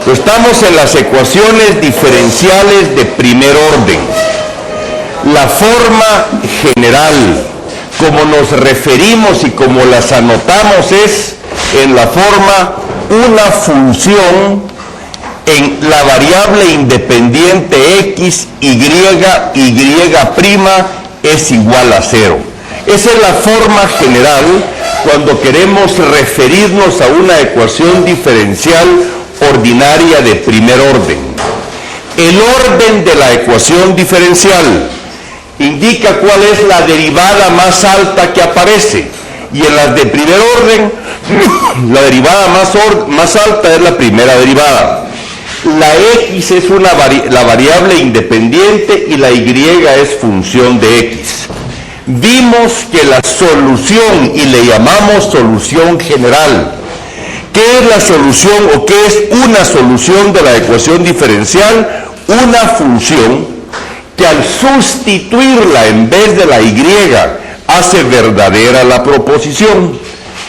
Estamos en las ecuaciones diferenciales de primer orden. La forma general, como nos referimos y como las anotamos, es en la forma una función en la variable independiente x, y es igual a 0. Esa es la forma general cuando queremos referirnos a una ecuación diferencial ordinaria de primer orden. El orden de la ecuación diferencial indica cuál es la derivada más alta que aparece, y en las de primer orden la derivada más alta es la primera derivada. La x es la variable independiente y la y es función de x. Vimos que la solución, y le llamamos solución general. ¿Qué es la solución o qué es una solución de la ecuación diferencial? Una función que al sustituirla en vez de la y hace verdadera la proposición.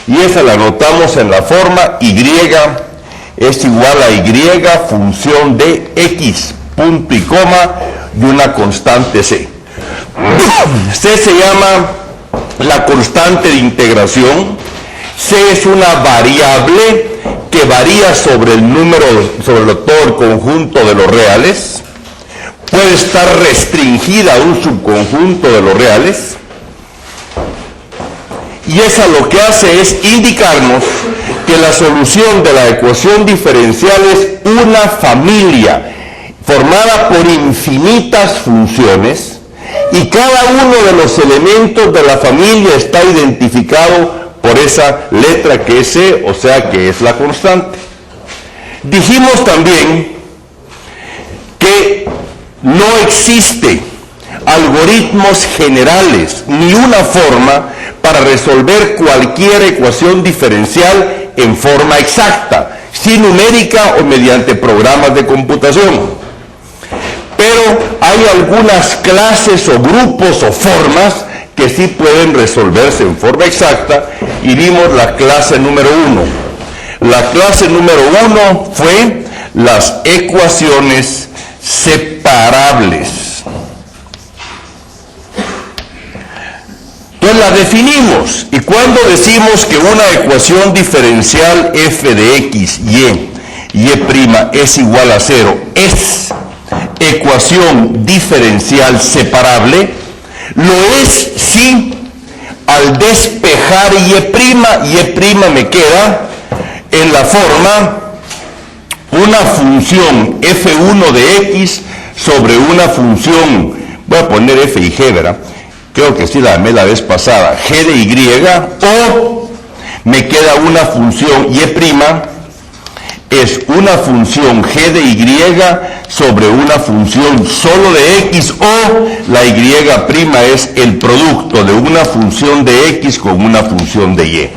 Y esa la anotamos en la forma y es igual a y función de x, punto y coma, y una constante c. C se llama la constante de integración. C es una variable que varía sobre todo el conjunto de los reales. Puede estar restringida a un subconjunto de los reales. Y esa lo que hace es indicarnos que la solución de la ecuación diferencial es una familia formada por infinitas funciones, y cada uno de los elementos de la familia está identificado por esa letra que es C, o sea que es la constante. Dijimos también que no existe algoritmos generales ni una forma para resolver cualquier ecuación diferencial en forma exacta, si numérica o mediante programas de computación. Pero hay algunas clases o grupos o formas que sí pueden resolverse en forma exacta, y vimos la clase número 1. La clase número 1 fue las ecuaciones separables. Entonces la definimos, y cuando decimos que una ecuación diferencial f de x, y es igual a 0, es ecuación diferencial separable, lo es si al despejar y' me queda en la forma una función f1 de x sobre una función, voy a poner f y g, ¿verdad? Creo que sí la llamé la vez pasada, g de y, o me queda una función y', es una función g de y sobre una función solo de x, o la y' es el producto de una función de x con una función de y.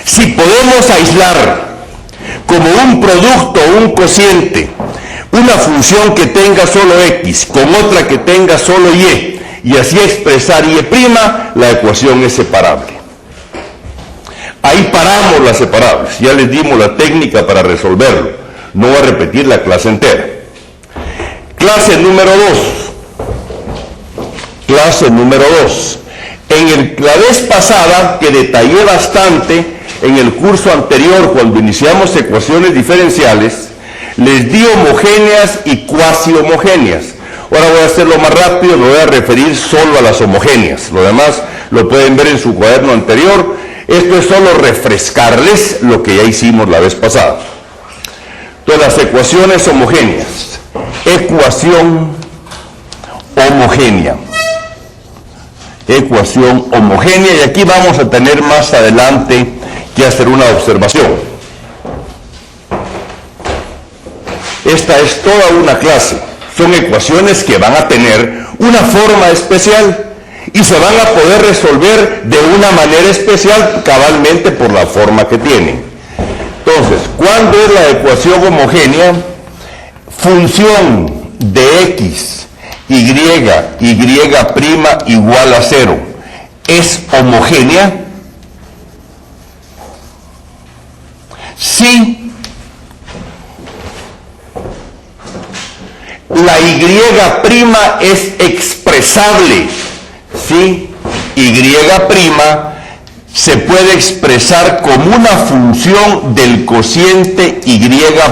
Si podemos aislar como un producto o un cociente una función que tenga solo x con otra que tenga solo y así expresar y', la ecuación es separable. Ahí paramos las separables, ya les dimos la técnica para resolverlo, no voy a repetir la clase entera. Clase número 2. Clase número 2. La vez pasada, que detallé bastante en el curso anterior cuando iniciamos ecuaciones diferenciales, les di homogéneas y cuasi homogéneas. Ahora voy a hacerlo más rápido, me voy a referir solo a las homogéneas. Lo demás lo pueden ver en su cuaderno anterior. Esto es solo refrescarles lo que ya hicimos la vez pasada. Entonces, las ecuaciones homogéneas. Ecuación homogénea. Ecuación homogénea, y aquí vamos a tener más adelante que hacer una observación. Esta es toda una clase. Son ecuaciones que van a tener una forma especial y se van a poder resolver de una manera especial cabalmente por la forma que tienen. Entonces, ¿cuándo es la ecuación homogénea? Función de x, y igual a 0. ¿Es homogénea? Sí. La Y' es expresable, ¿sí? Y' se puede expresar como una función del cociente Y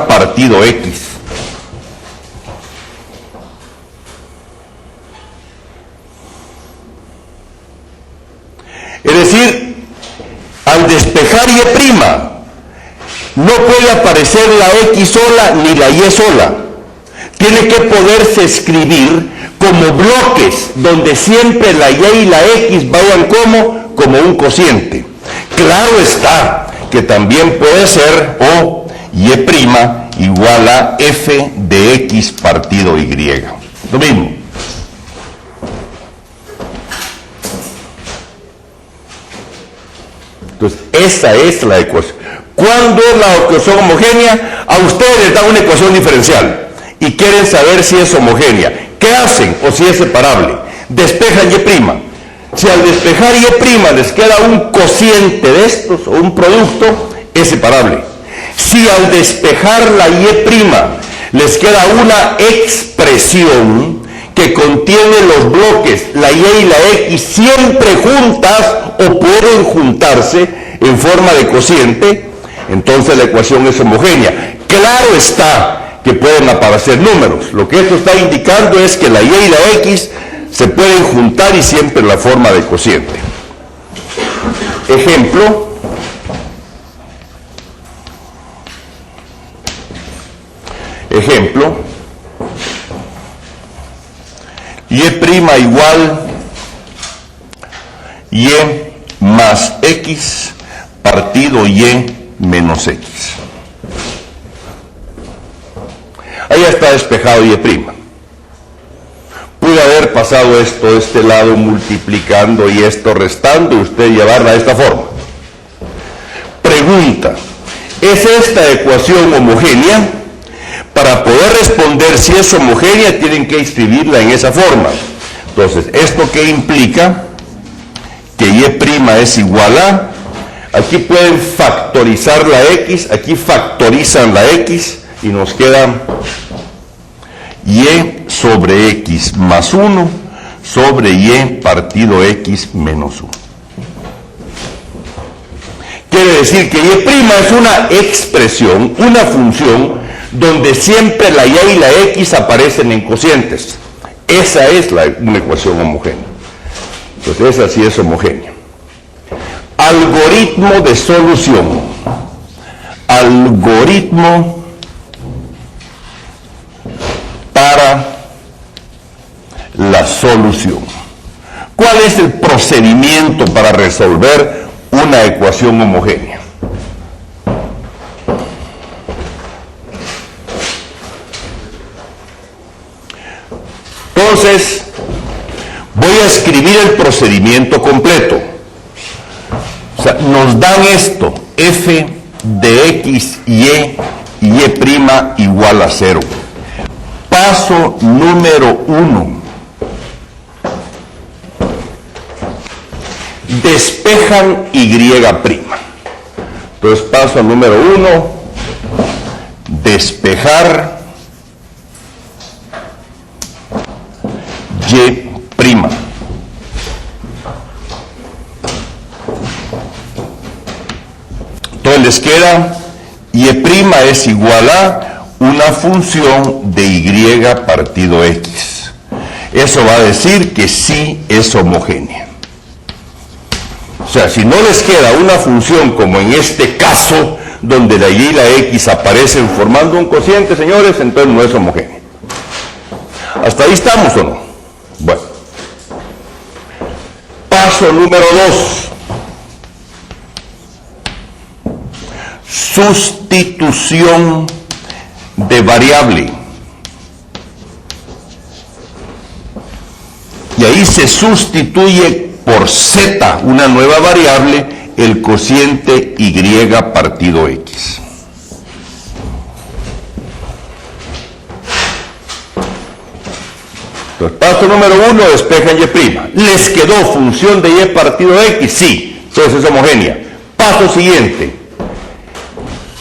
partido X. Es decir, al despejar Y', no puede aparecer la X sola ni la Y sola. Tiene que poderse escribir como bloques, donde siempre la Y y la X vayan como un cociente. Claro está que también puede ser O Y' igual a F de X partido Y. Lo mismo. Entonces, esa es la ecuación. ¿Cuándo es la ecuación homogénea? A ustedes les dan una ecuación diferencial y quieren saber si es homogénea. ¿Qué hacen? O si es separable. Despejan Y'. Si al despejar Y' les queda un cociente de estos o un producto, es separable. Si al despejar la Y' les queda una expresión que contiene los bloques, la Y y la X, siempre juntas o pueden juntarse en forma de cociente, entonces la ecuación es homogénea. Claro está que pueden aparecer números. Lo que esto está indicando es que la Y y la X se pueden juntar y siempre en la forma de cociente. Ejemplo. Y' igual Y más X partido Y menos X. Ahí está despejado Y'. Pude haber pasado esto de este lado multiplicando y esto restando y usted llevarla de esta forma. Pregunta: ¿es esta ecuación homogénea? Para poder responder si es homogénea tienen que escribirla en esa forma. Entonces, ¿esto qué implica? Que Y' es igual a, aquí pueden factorizar la X, aquí factorizan la X y nos queda Y sobre X más 1 sobre Y partido X menos 1. Quiere decir que Y' es una expresión, una función, donde siempre la Y y la X aparecen en cocientes. Esa es una ecuación homogénea. Entonces esa sí es homogénea. Algoritmo de solución. Algoritmo para la solución. ¿Cuál es el procedimiento para resolver una ecuación homogénea? Entonces, voy a escribir el procedimiento completo. O sea, nos dan esto, f de x, y igual a 0. Paso número 1. Despejan y'. Entonces, paso número 1, despejar y'. Entonces les queda y' es igual a una función de y partido x. Eso va a decir que sí es homogénea. O sea, si no les queda una función como en este caso, donde la y la x aparecen formando un cociente, señores, entonces no es homogénea. ¿Hasta ahí estamos o no? Bueno. Paso número 2. Sustitución de variable. Y ahí se sustituye por z, una nueva variable, el cociente y partido x. Entonces, paso número 1, despejan y'. ¿Les quedó función de y partido x? Sí, entonces es homogénea. Paso siguiente.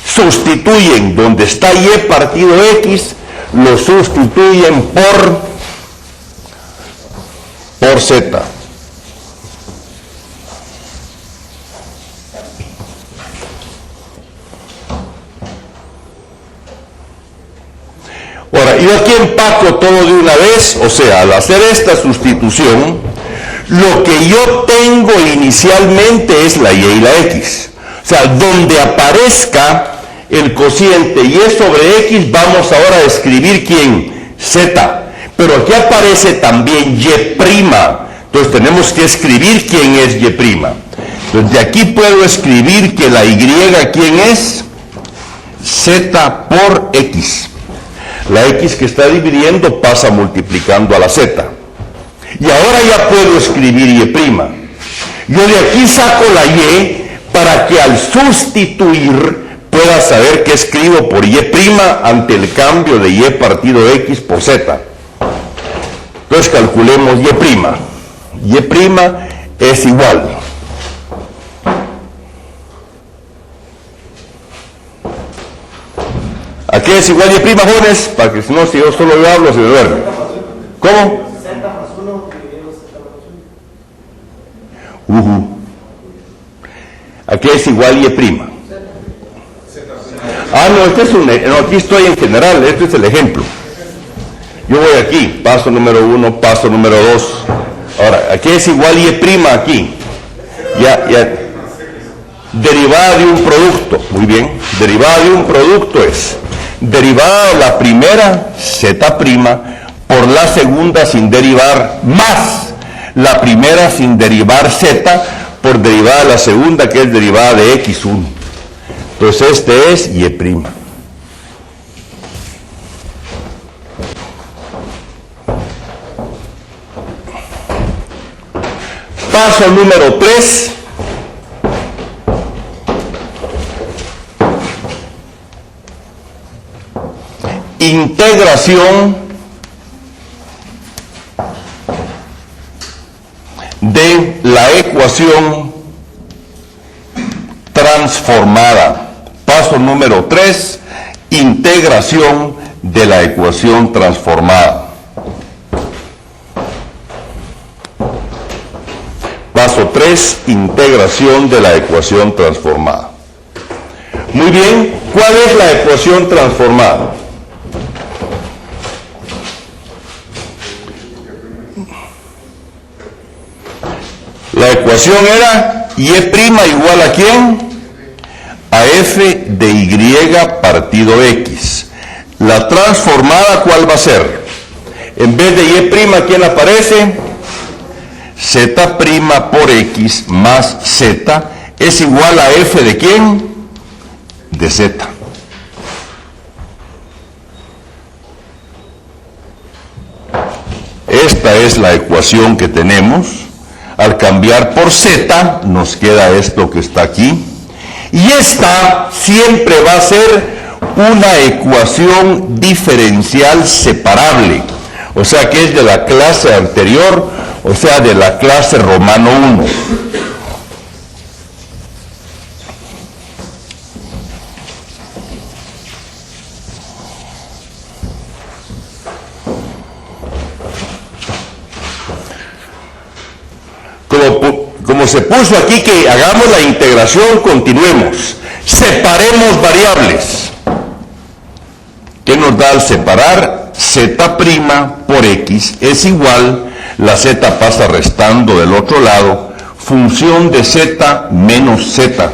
Sustituyen donde está y partido x lo sustituyen por Z. Ahora, yo aquí empaco todo de una vez, o sea, al hacer esta sustitución, lo que yo tengo inicialmente es la y y la x. O sea, donde aparezca el cociente y sobre x, vamos ahora a escribir ¿quién? Z. Pero aquí aparece también y'. Entonces tenemos que escribir quién es y'. Entonces de aquí puedo escribir que la y, ¿quién es? Z por x. La x que está dividiendo pasa multiplicando a la z. Y ahora ya puedo escribir y'. Yo de aquí saco la y para que al sustituir pueda saber que escribo por y' ante el cambio de y partido x por z. Entonces calculemos y'. Y' es igual. ¿A qué es igual y', jóvenes? Para que si no, si yo solo hablo, se me duerme. ¿Cómo? Z más 1 dividido Z más 1. ¿A qué es igual y'? No, este es no, aquí estoy en general, este es el ejemplo. Yo voy aquí, paso número 1, paso número 2. Ahora, ¿a qué es igual y' aquí? Ya. Derivada de un producto, muy bien. Derivada de un producto es derivada de la primera, Z', por la segunda sin derivar, más la primera sin derivar Z, por derivada de la segunda, que es derivada de x1. Entonces este es y'. Paso número 3. Integración de la ecuación transformada. Paso número 3, integración de la ecuación transformada. Paso 3, integración de la ecuación transformada. Muy bien, ¿cuál es la ecuación transformada? La ecuación era y' igual ¿a quién? A f de y partido x. La transformada, ¿cuál va a ser? En vez de y', ¿quién aparece? Z' por x más z es igual a f de ¿quién? De z. Esta es la ecuación que tenemos. Al cambiar por z, nos queda esto que está aquí. Y esta siempre va a ser una ecuación diferencial separable. O sea que es de la clase anterior, o sea de la clase Romano 1. Como se puso aquí que hagamos la integración, continuemos. Separemos variables. ¿Qué nos da al separar? Z' por x es igual, la z pasa restando del otro lado, función de z menos z.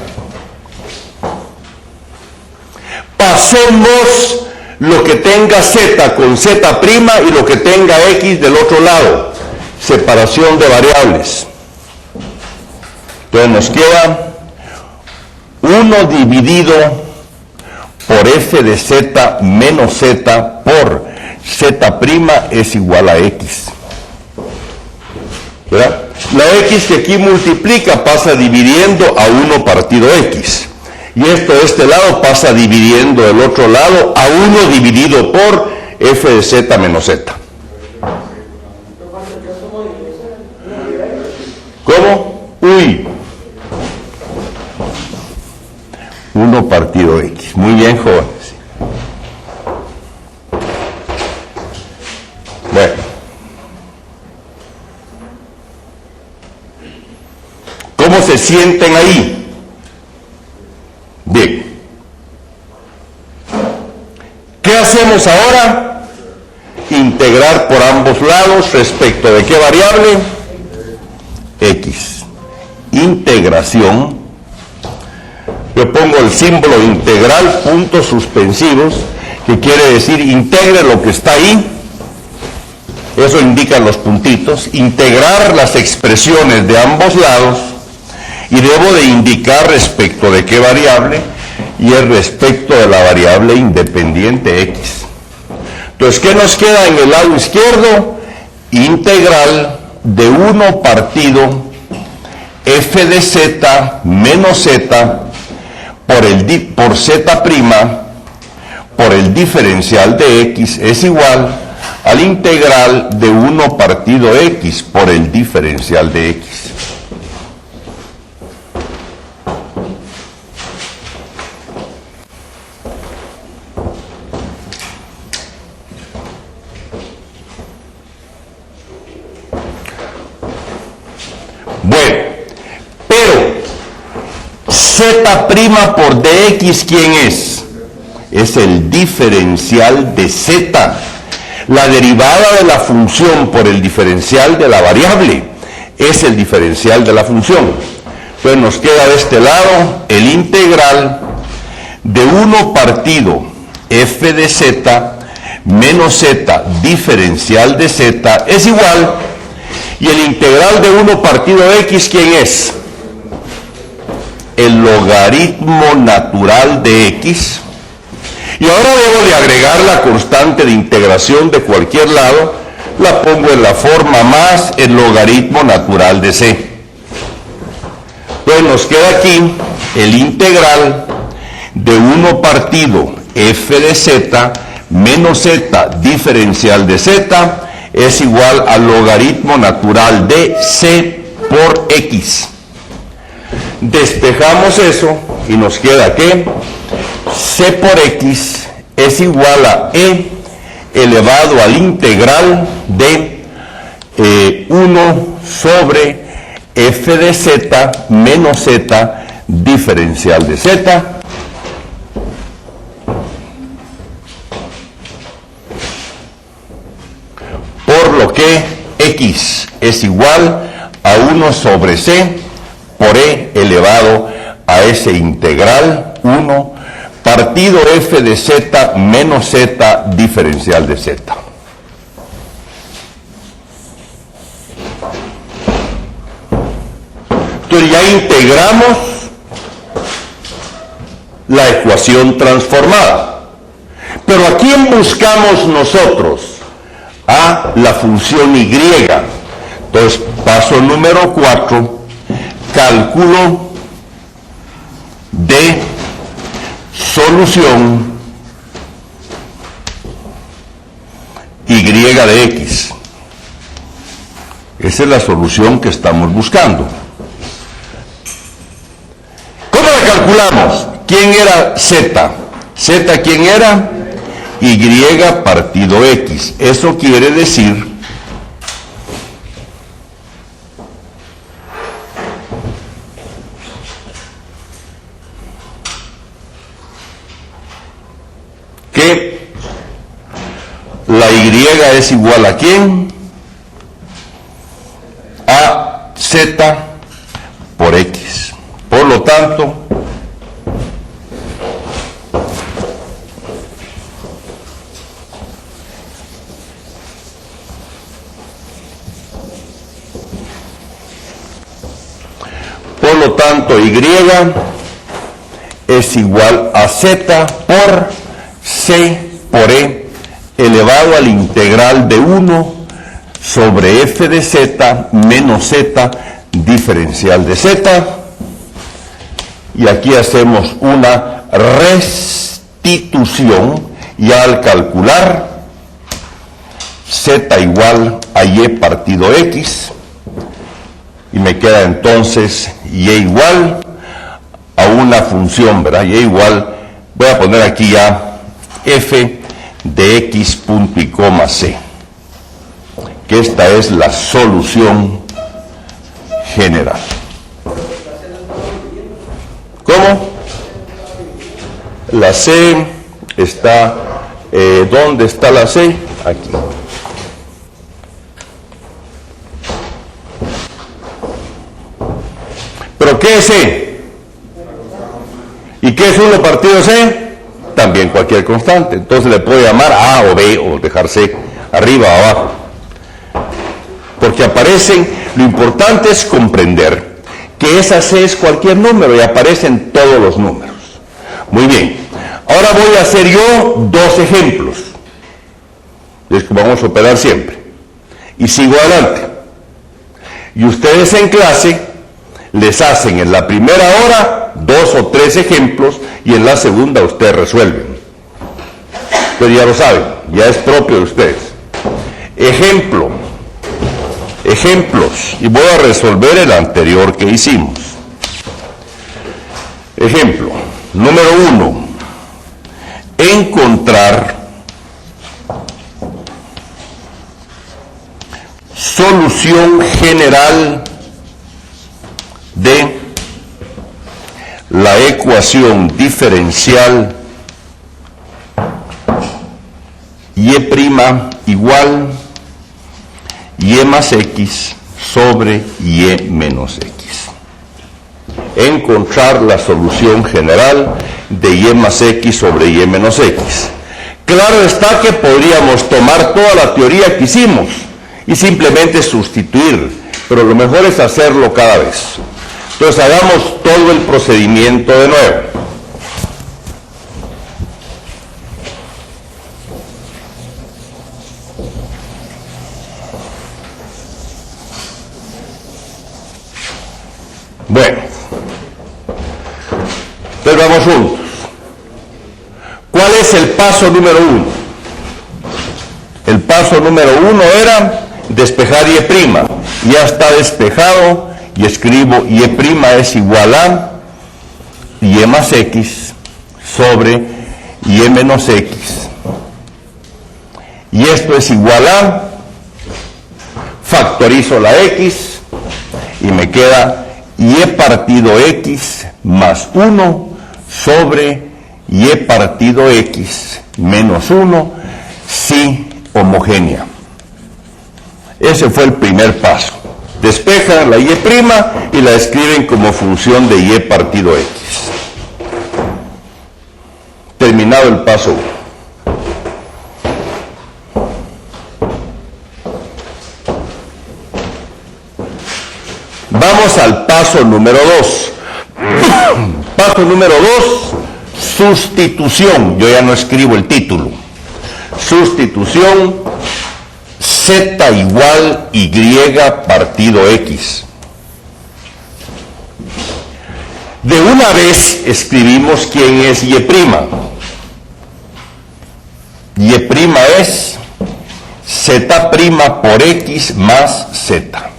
Pasemos lo que tenga z con z' y lo que tenga x del otro lado. Separación de variables. Entonces nos queda 1 dividido por f de z menos z por z' es igual a x. ¿Verdad? La x que aquí multiplica pasa dividiendo a 1 partido x. Y esto de este lado pasa dividiendo del otro lado a 1 dividido por f de z menos z. ¿Cómo? Uy. 1 partido x. Muy bien, jóvenes. Bueno. ¿Cómo se sienten ahí? Bien. ¿Qué hacemos ahora? Integrar por ambos lados respecto de qué variable? X. Integración. Yo pongo el símbolo integral, puntos suspensivos, que quiere decir integre lo que está ahí. Eso indican los puntitos. Integrar las expresiones de ambos lados. Y debo de indicar respecto de qué variable, y es respecto de la variable independiente X. Entonces, ¿qué nos queda en el lado izquierdo? Integral de 1 partido f de z menos z por z' por el diferencial de x es igual al integral de 1 partido x por el diferencial de x. Bueno, pero z' por dx, ¿quién es? Es el diferencial de z, la derivada de la función por el diferencial de la variable, es el diferencial de la función. Entonces nos queda de este lado el integral de 1 partido f de z menos z diferencial de z es igual. Y el integral de 1 partido x, ¿quién es? El logaritmo natural de x. Y ahora debo de agregar la constante de integración de cualquier lado. La pongo en la forma más el logaritmo natural de c. Pues nos queda aquí el integral de 1 partido f de z menos z diferencial de z es igual al logaritmo natural de c por x. Despejamos eso y nos queda que c por x es igual a e elevado al integral de 1 sobre f de z menos z diferencial de z. Por lo que x es igual a 1 sobre c por e elevado a ese integral 1 partido f de z menos z diferencial de z. Entonces ya integramos la ecuación transformada. Pero ¿a quién buscamos nosotros? A la función y. Entonces, paso número 4, cálculo de solución y de x. Esa es la solución que estamos buscando. ¿Cómo la calculamos? ¿Quién era z? ¿Z quién era? Y partido x. Eso quiere decir que la y es igual a ¿quién? A z por x. Por lo tanto, y es igual a z por c por e elevado al integral de 1 sobre f de z menos z diferencial de z. Y aquí hacemos una restitución y al calcular z igual a y partido x, y me queda entonces y igual a una función, ¿verdad? Y igual, voy a poner aquí ya f de x punto y coma c. que esta es la solución general. ¿Cómo? La C está, ¿dónde está la C? Aquí. ¿Pero qué es C? ¿Y qué es 1 partido C? También cualquier constante. Entonces le puedo llamar A o B o dejar C arriba o abajo. Porque aparecen, lo importante es comprender que esa C es cualquier número y aparecen todos los números. Muy bien. Ahora voy a hacer yo 2 ejemplos. Es que vamos a operar siempre. Y sigo adelante. Y ustedes en clase les hacen en la primera hora 2 o 3 ejemplos y en la segunda ustedes resuelven. Pero ya lo saben, ya es propio de ustedes. Ejemplos, y voy a resolver el anterior que hicimos. Ejemplo, número 1. Encontrar solución general de la ecuación diferencial y' igual y más x sobre y menos x. Encontrar la solución general de y más x sobre y menos x. Claro está que podríamos tomar toda la teoría que hicimos y simplemente sustituir, pero lo mejor es hacerlo cada vez. Entonces hagamos todo el procedimiento de nuevo. Bueno, entonces vamos juntos. ¿Cuál es el paso número 1? El paso número 1 era despejar y'. Ya está despejado y escribo y' es igual a y más x sobre y menos x. Y esto es igual a, factorizo la x y me queda y partido x más 1 sobre y partido x menos 1 si homogénea. Ese fue el primer paso. Despejan la y' y la escriben como función de y partido x. Terminado el paso 1. Vamos al paso número 2. Paso número 2, sustitución. Yo ya no escribo el título. Sustitución z igual y partido x. De una vez escribimos quién es y'. Y' es z' por x más z.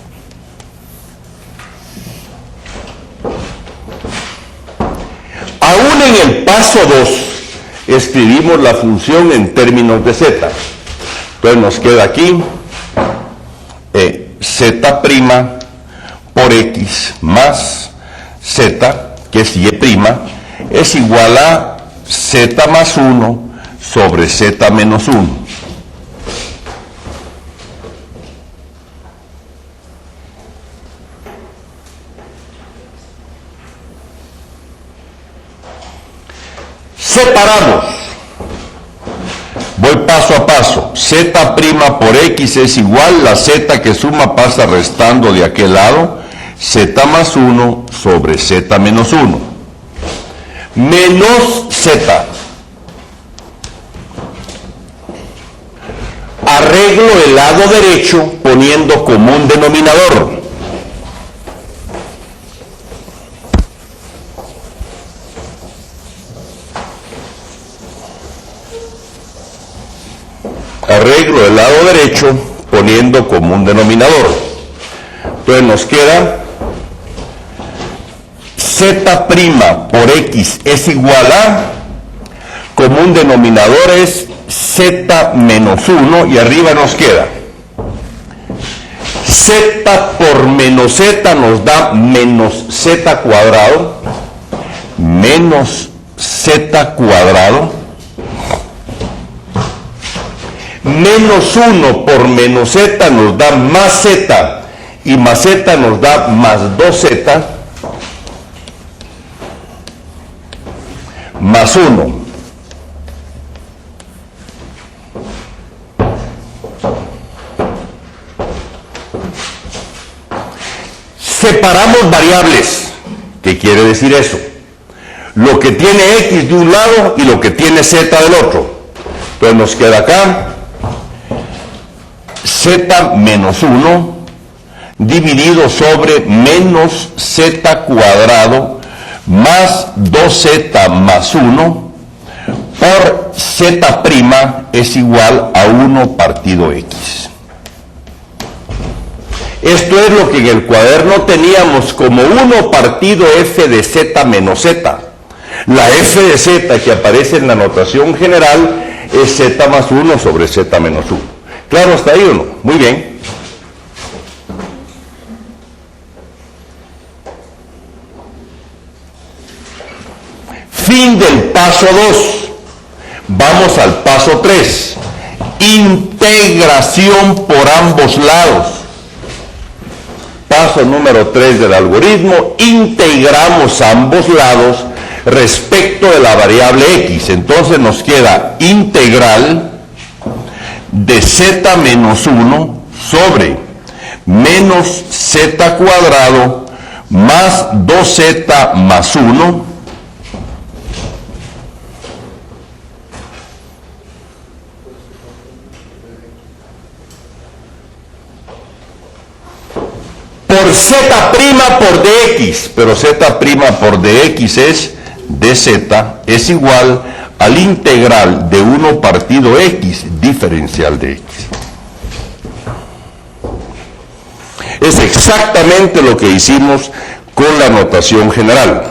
Aún en el paso 2 escribimos la función en términos de z. Entonces nos queda aquí z' por x más z, que es y', es igual a z más 1 sobre z menos 1. Separamos. Voy paso a paso. Z' por x es igual, la z que suma pasa restando de aquel lado, z más 1 sobre z menos 1. Menos z. Arreglo el lado derecho poniendo como un denominador. Arreglo el lado derecho poniendo como un denominador. Entonces nos queda z' por x es igual a, como un denominador es z menos 1 y arriba nos queda Z por menos Z nos da menos Z cuadrado, menos Z cuadrado, menos 1 por menos Z nos da más Z, y más Z nos da más 2Z, más 1. Separamos variables. ¿Qué quiere decir eso? Lo que tiene X de un lado y lo que tiene Z del otro. Entonces nos queda acá Z menos 1 dividido sobre menos Z cuadrado más 2Z más 1 por Z' es igual a 1 partido X. Esto es lo que en el cuaderno teníamos como 1 partido F de Z menos Z. La F de Z que aparece en la notación general es Z más 1 sobre Z menos 1. ¿Claro hasta ahí o no? Muy bien. Fin del paso 2. Vamos al paso 3. Integración por ambos lados. Paso número 3 del algoritmo, integramos ambos lados respecto de la variable X. Entonces nos queda integral de Z menos 1 sobre menos Z cuadrado más 2Z más 1 por Z' por dx, pero Z' por dx es dz es igual al integral de 1 partido x diferencial de x. Es exactamente lo que hicimos con la notación general.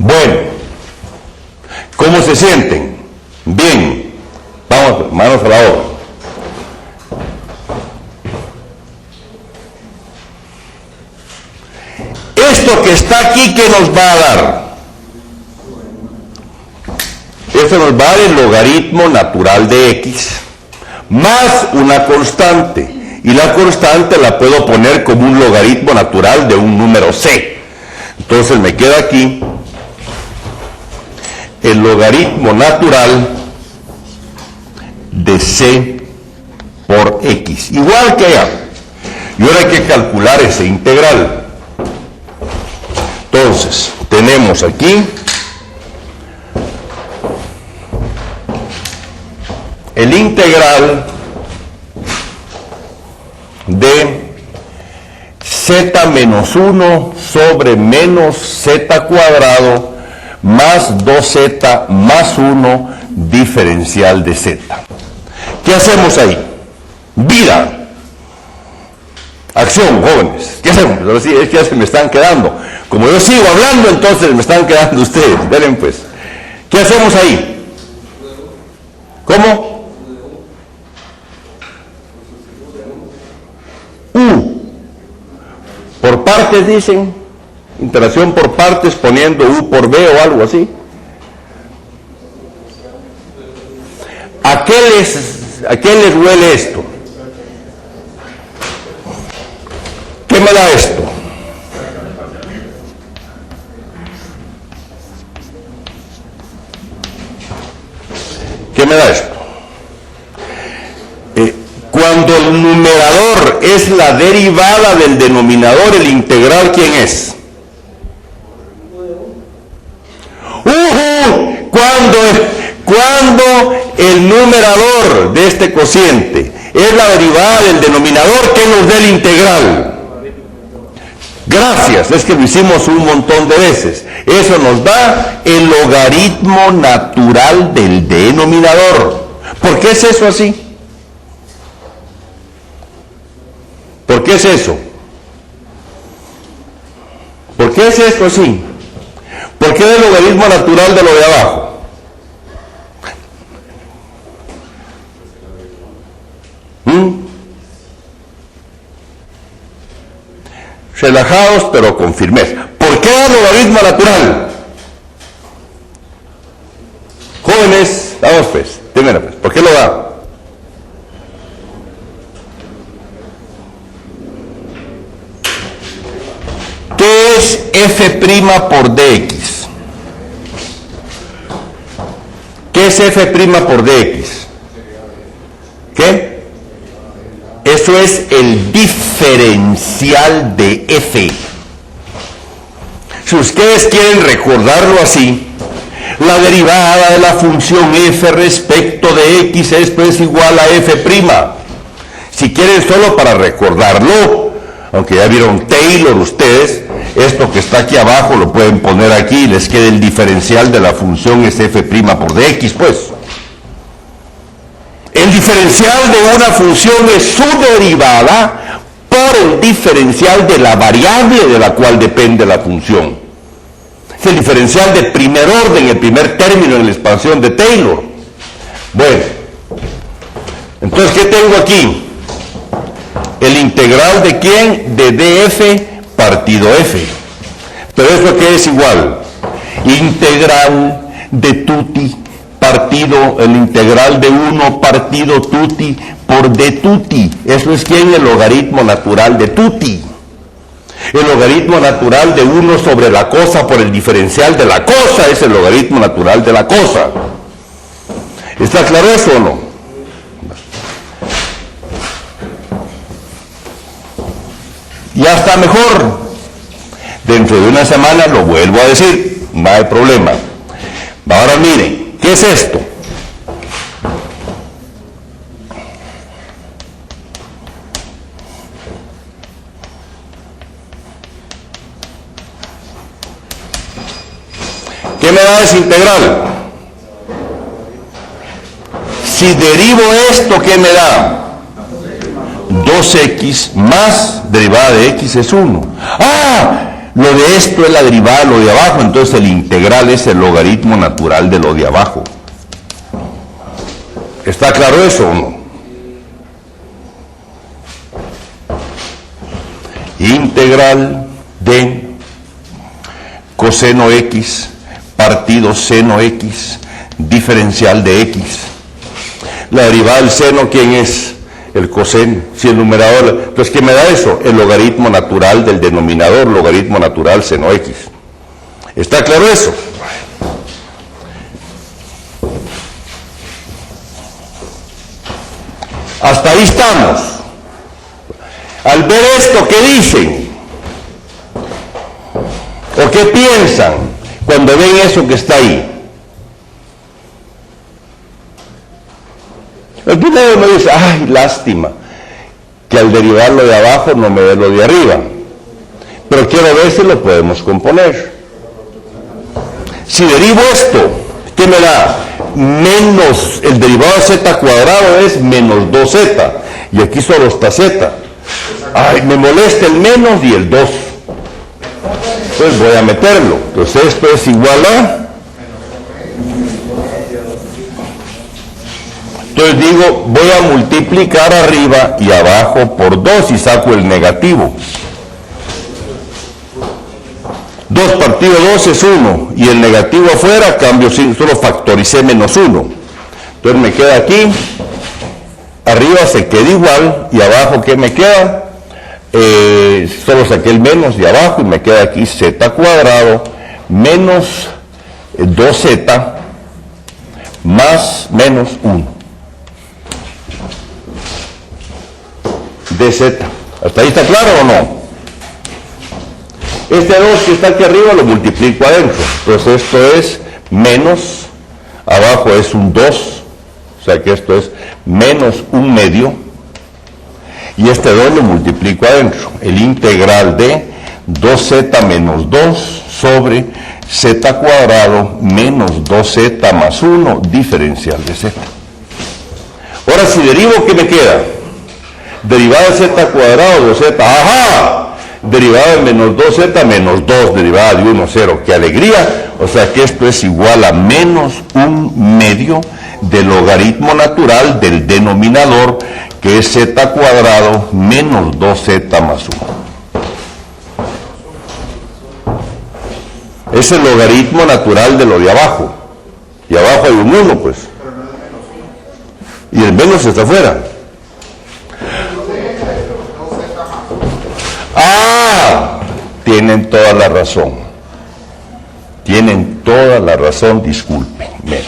Bueno, ¿cómo se sienten? Bien, vamos, manos a la obra. Esto que está aquí, ¿qué nos va a dar? Esto nos va a dar el logaritmo natural de x más una constante. Y la constante la puedo poner como un logaritmo natural de un número c. Entonces me queda aquí el logaritmo natural de c por x, igual que allá. Y ahora hay que calcular ese integral. Entonces, tenemos aquí el integral de z menos 1 sobre menos z cuadrado más 2z más 1 diferencial de z. ¿Qué hacemos ahí? Vida. Acción, jóvenes. ¿Qué hacemos? Ahora sí, es que ya se me están quedando. Como yo sigo hablando, entonces me están quedando ustedes. Ven pues. ¿Qué hacemos ahí? ¿Cómo? Por partes dicen. Interacción por partes poniendo U por B o algo así. ¿A qué les huele esto? ¿Qué me da esto? ¿Qué me da esto? Cuando el numerador es la derivada del denominador, el integral, ¿quién es? Cuando el numerador de este cociente es la derivada del denominador, ¿qué nos da el integral? Gracias, es que lo hicimos un montón de veces. Eso nos da el logaritmo natural del denominador. ¿Por qué es eso así? ¿Por qué es eso? ¿Por qué es esto así? ¿Por qué es el logaritmo natural de lo de abajo? Relajados pero con firmeza. ¿Por qué es el logaritmo natural? Jóvenes, vamos pues, primero pues, ¿por qué lo da? ¿Qué es f' por dx? ¿Qué es f' por dx? ¿Qué? Eso es el diferencial de f. Si ustedes quieren recordarlo así, la derivada de la función f respecto de x es pues igual a f'. Si quieren solo para recordarlo, aunque ya vieron Taylor ustedes, esto que está aquí abajo lo pueden poner aquí y les queda el diferencial de la función es f' por dx, pues. El diferencial de una función es su derivada por el diferencial de la variable de la cual depende la función. Es el diferencial de primer orden, el primer término en la expansión de Taylor. Bueno, entonces, ¿qué tengo aquí? El integral de ¿quién? De df partido f. Pero eso que es igual. Integral de tutti partido, el integral de 1 partido tutti por d tutti. Eso es ¿quién? El logaritmo natural de tutti. El logaritmo natural de 1 sobre la cosa por el diferencial de la cosa es el logaritmo natural de la cosa. ¿Está claro eso o no? Ya está mejor. Dentro de una semana lo vuelvo a decir, no hay problema. Ahora miren, ¿qué es esto? ¿Qué me da esa integral? Si derivo esto, ¿qué me da? 2x más derivada de x es 1. ¡Ah! Lo de esto es la derivada de lo de abajo, entonces el integral es el logaritmo natural de lo de abajo. ¿Está claro eso o no? Integral de coseno x partido seno x diferencial de x. La derivada del seno, ¿quién es? El coseno, si el numerador. Entonces, ¿qué me da eso? El logaritmo natural del denominador, logaritmo natural seno x. ¿Está claro eso? Hasta ahí estamos. Al ver esto, ¿qué dicen? ¿O qué piensan cuando ven eso que está ahí? El primero me dice, ay, lástima, que al derivar lo de abajo no me dé lo de arriba. Pero quiero ver si lo podemos componer. Si derivo esto, ¿qué me da? Menos, el derivado de z cuadrado es menos 2z. Y aquí solo está z. Ay, me molesta el menos y el 2. Entonces voy a meterlo. Entonces esto es igual a... Entonces digo, voy a multiplicar arriba y abajo por 2 y saco el negativo. 2 partido 2 es 1 y el negativo afuera, cambio, solo factoricé menos 1. Entonces me queda aquí, arriba se queda igual y abajo ¿qué me queda? Solo saqué el menos de abajo y me queda aquí z cuadrado menos 2z más menos 1. dz. ¿Hasta ahí está claro o no? Este 2 que está aquí arriba lo multiplico adentro. Entonces esto es menos, abajo es un 2, o sea que esto es menos 1/2. Y este 2 lo multiplico adentro. El integral de 2z menos 2 sobre z cuadrado menos 2z más 1 diferencial de z. Ahora si derivo, ¿qué me queda? Derivada de z cuadrado de z, ¡ajá! Derivada de menos 2z menos 2, derivada de 1, 0. ¡Qué alegría! O sea que esto es igual a menos 1/2 del logaritmo natural del denominador, que es z cuadrado menos 2z más 1. Es el logaritmo natural de lo de abajo. Y abajo hay un 1, pues. Y el menos está afuera. ¡Ah! Tienen toda la razón. Tienen toda la razón, disculpen. Menos.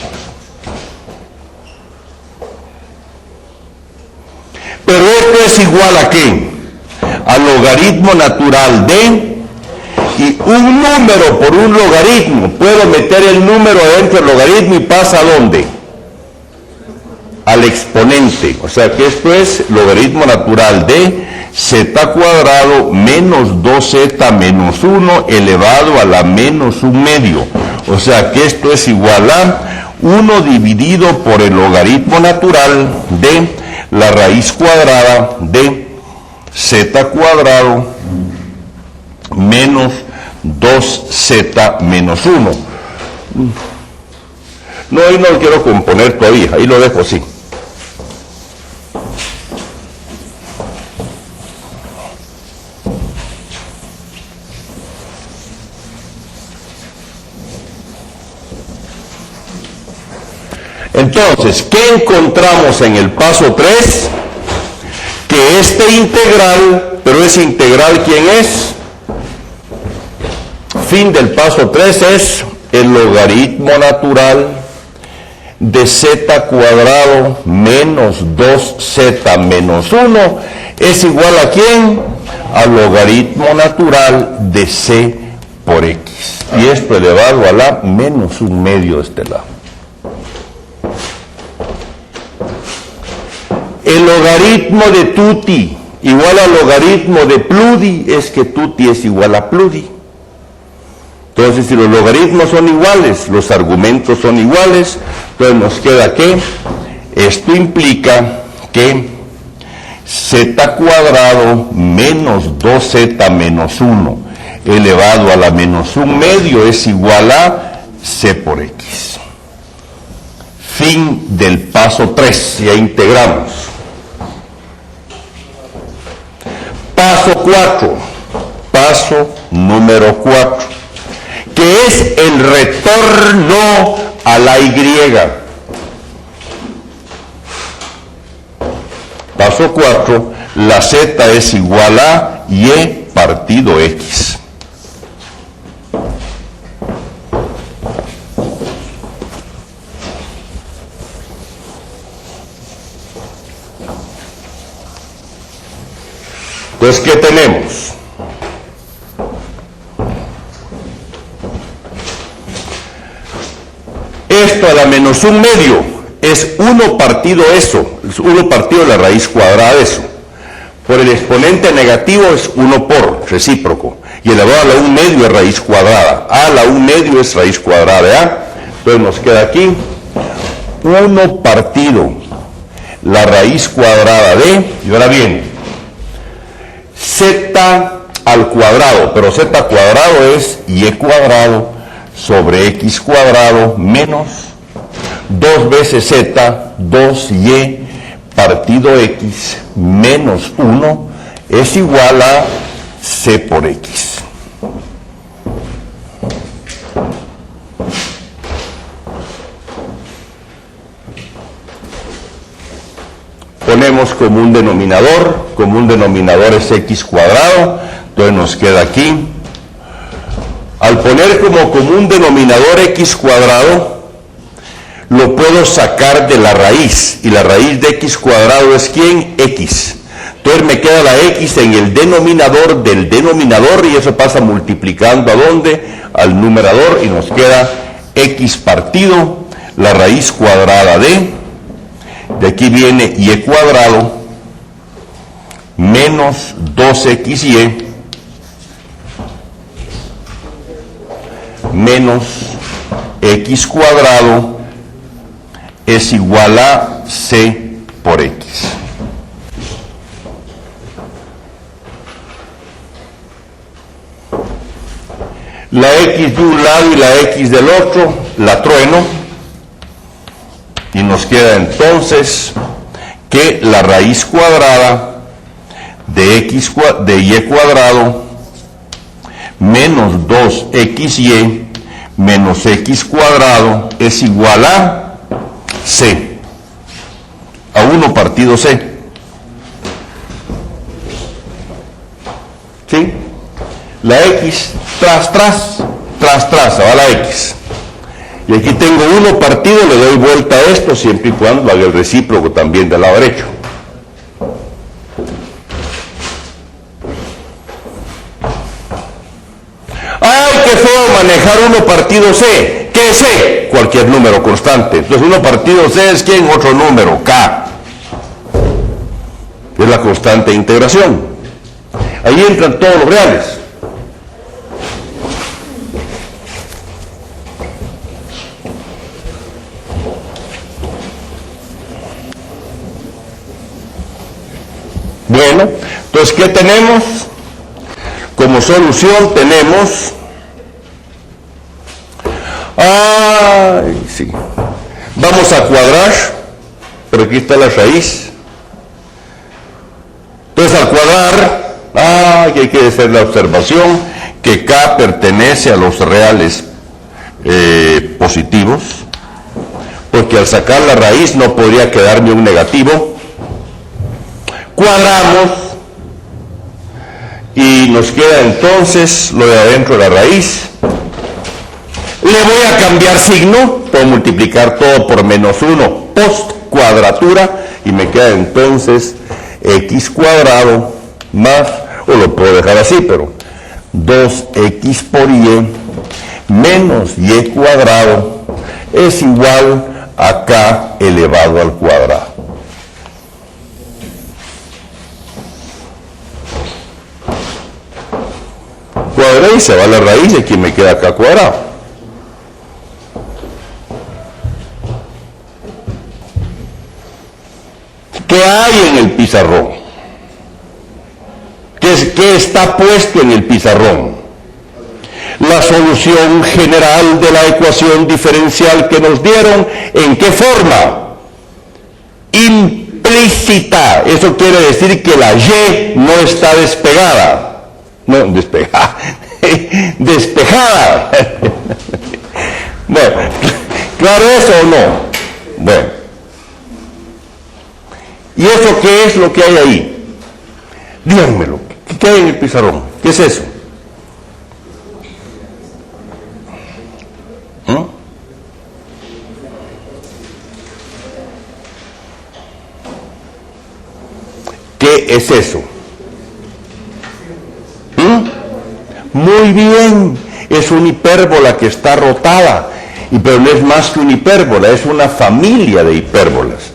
Pero esto es igual a ¿qué? Al logaritmo natural de, y un número por un logaritmo. Puedo meter el número dentro del logaritmo y pasa ¿a dónde? Al exponente. O sea que esto es logaritmo natural de z cuadrado menos 2z menos 1 elevado a la menos 1/2. O sea que esto es igual a 1 dividido por el logaritmo natural de la raíz cuadrada de z cuadrado menos 2z menos 1. No, ahí no lo quiero componer todavía, ahí lo dejo así. Entonces, ¿qué encontramos en el paso 3? Que este integral, pero ese integral, ¿quién es? Fin del paso 3 es el logaritmo natural de z cuadrado menos 2z menos 1 es igual a ¿quién? Al logaritmo natural de c por x. Y esto elevado a la menos 1/2 de este lado. El logaritmo de tutti igual al logaritmo de pludi es que tutti es igual a pludi. Entonces, si los logaritmos son iguales, los argumentos son iguales, entonces nos queda que esto implica que z cuadrado menos 2z menos 1 elevado a la menos 1/2 es igual a c por x. Fin del paso 3, ya integramos. Paso 4, paso número 4, que es el retorno a la y. Paso 4, la z es igual a y partido x. Entonces, ¿qué tenemos? Esto a la menos 1/2 es 1 partido eso, es 1 partido la raíz cuadrada de eso. Por el exponente negativo es 1 por recíproco. Y elevado a la 1/2 es raíz cuadrada. A la 1/2 es raíz cuadrada de A. Entonces nos queda aquí 1 partido la raíz cuadrada de, y ahora viene z al cuadrado, pero z cuadrado es y cuadrado sobre x cuadrado menos 2 veces z, 2y partido x menos 1 es igual a c por x. Ponemos como un denominador es x cuadrado, entonces nos queda aquí. Al poner como común denominador x cuadrado, lo puedo sacar de la raíz, y la raíz de x cuadrado es ¿quién? X. Entonces me queda la x en el denominador del denominador, y eso pasa multiplicando ¿a dónde? Al numerador, y nos queda x partido, la raíz cuadrada de aquí viene y cuadrado menos 2xy menos x cuadrado es igual a c por x. La X de un lado y la X del otro, la trueno, y nos queda entonces que la raíz cuadrada de y cuadrado menos 2xy menos x cuadrado es igual a c, a 1 partido c. ¿Sí? La x tras, va la x. Y aquí tengo 1 partido, le doy vuelta a esto siempre y cuando haga el recíproco también del lado derecho. ¡Ay, qué feo manejar 1 partido c! ¿Qué es c? Cualquier número constante. Entonces 1 partido c es ¿quién? Otro número, k. Es la constante de integración. Ahí entran todos los reales. Bueno, entonces, ¿qué tenemos? Como solución tenemos... ¡Ay, sí! Vamos a cuadrar, pero aquí está la raíz. Entonces, al cuadrar, hay que hacer la observación que K pertenece a los reales positivos, porque al sacar la raíz no podría quedarme un negativo. Cuadramos y nos queda entonces lo de adentro de la raíz. Le voy a cambiar signo, puedo multiplicar todo por menos 1 post cuadratura y me queda entonces x cuadrado más, o lo puedo dejar así, pero 2x por y menos y cuadrado es igual a k elevado al cuadrado. Cuadré y se va la raíz y aquí me queda k cuadrado. ¿Qué hay en el pizarrón? ¿Qué está puesto en el pizarrón? La solución general de la ecuación diferencial que nos dieron. ¿En qué forma? Implícita. Eso quiere decir que la y no está despegada. No, despejada. Despejada. Bueno, ¿claro eso o no? Bueno. ¿Y eso qué es lo que hay ahí? Díganmelo. ¿Qué hay en el pizarrón? ¿Qué es eso? ¿Qué es eso? Muy bien, es una hipérbola que está rotada, pero no es más que una hipérbola, es una familia de hipérbolas.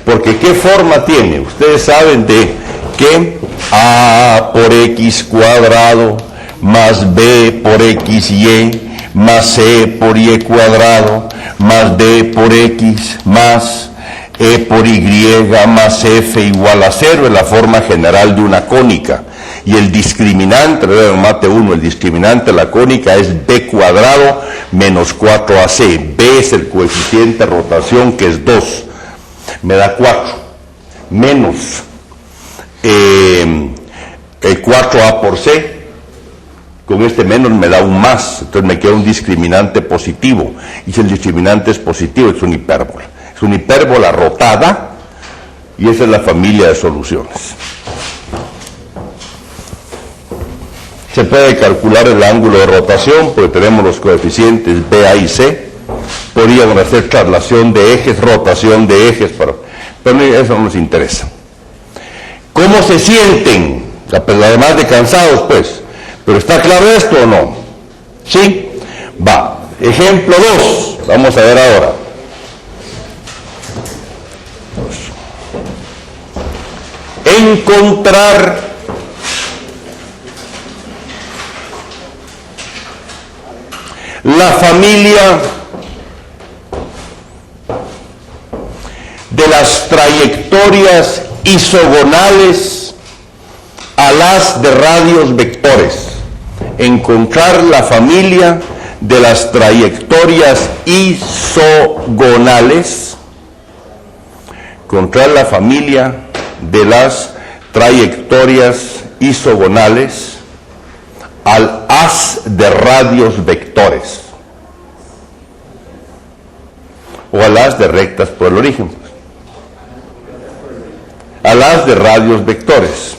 Porque ¿qué forma tiene? Ustedes saben de que a por x cuadrado más b por xy más c por y cuadrado más d por x más e por y más f igual a 0 es la forma general de una cónica. Y el discriminante, en mate 1, el discriminante de la cónica es b cuadrado menos 4ac. B es el coeficiente de rotación, que es 2. Me da 4. Menos 4a por c. Con este menos me da un más. Entonces me queda un discriminante positivo. Y si el discriminante es positivo, es una hipérbola. Es una hipérbola rotada. Y esa es la familia de soluciones. Se puede calcular el ángulo de rotación porque tenemos los coeficientes B, A y C. Podríamos hacer traslación de ejes, rotación de ejes, pero eso no nos interesa. ¿Cómo se sienten? Además de cansados, pues. ¿Pero está claro esto o no? ¿Sí? Va. Ejemplo 2. Vamos a ver ahora. Encontrar la familia de las trayectorias isogonales a las de radios vectores. encontrar la familia de las trayectorias isogonales, encontrar la familia de las trayectorias isogonales al haz de radios vectores, o al haz de rectas por el origen, al haz de radios vectores.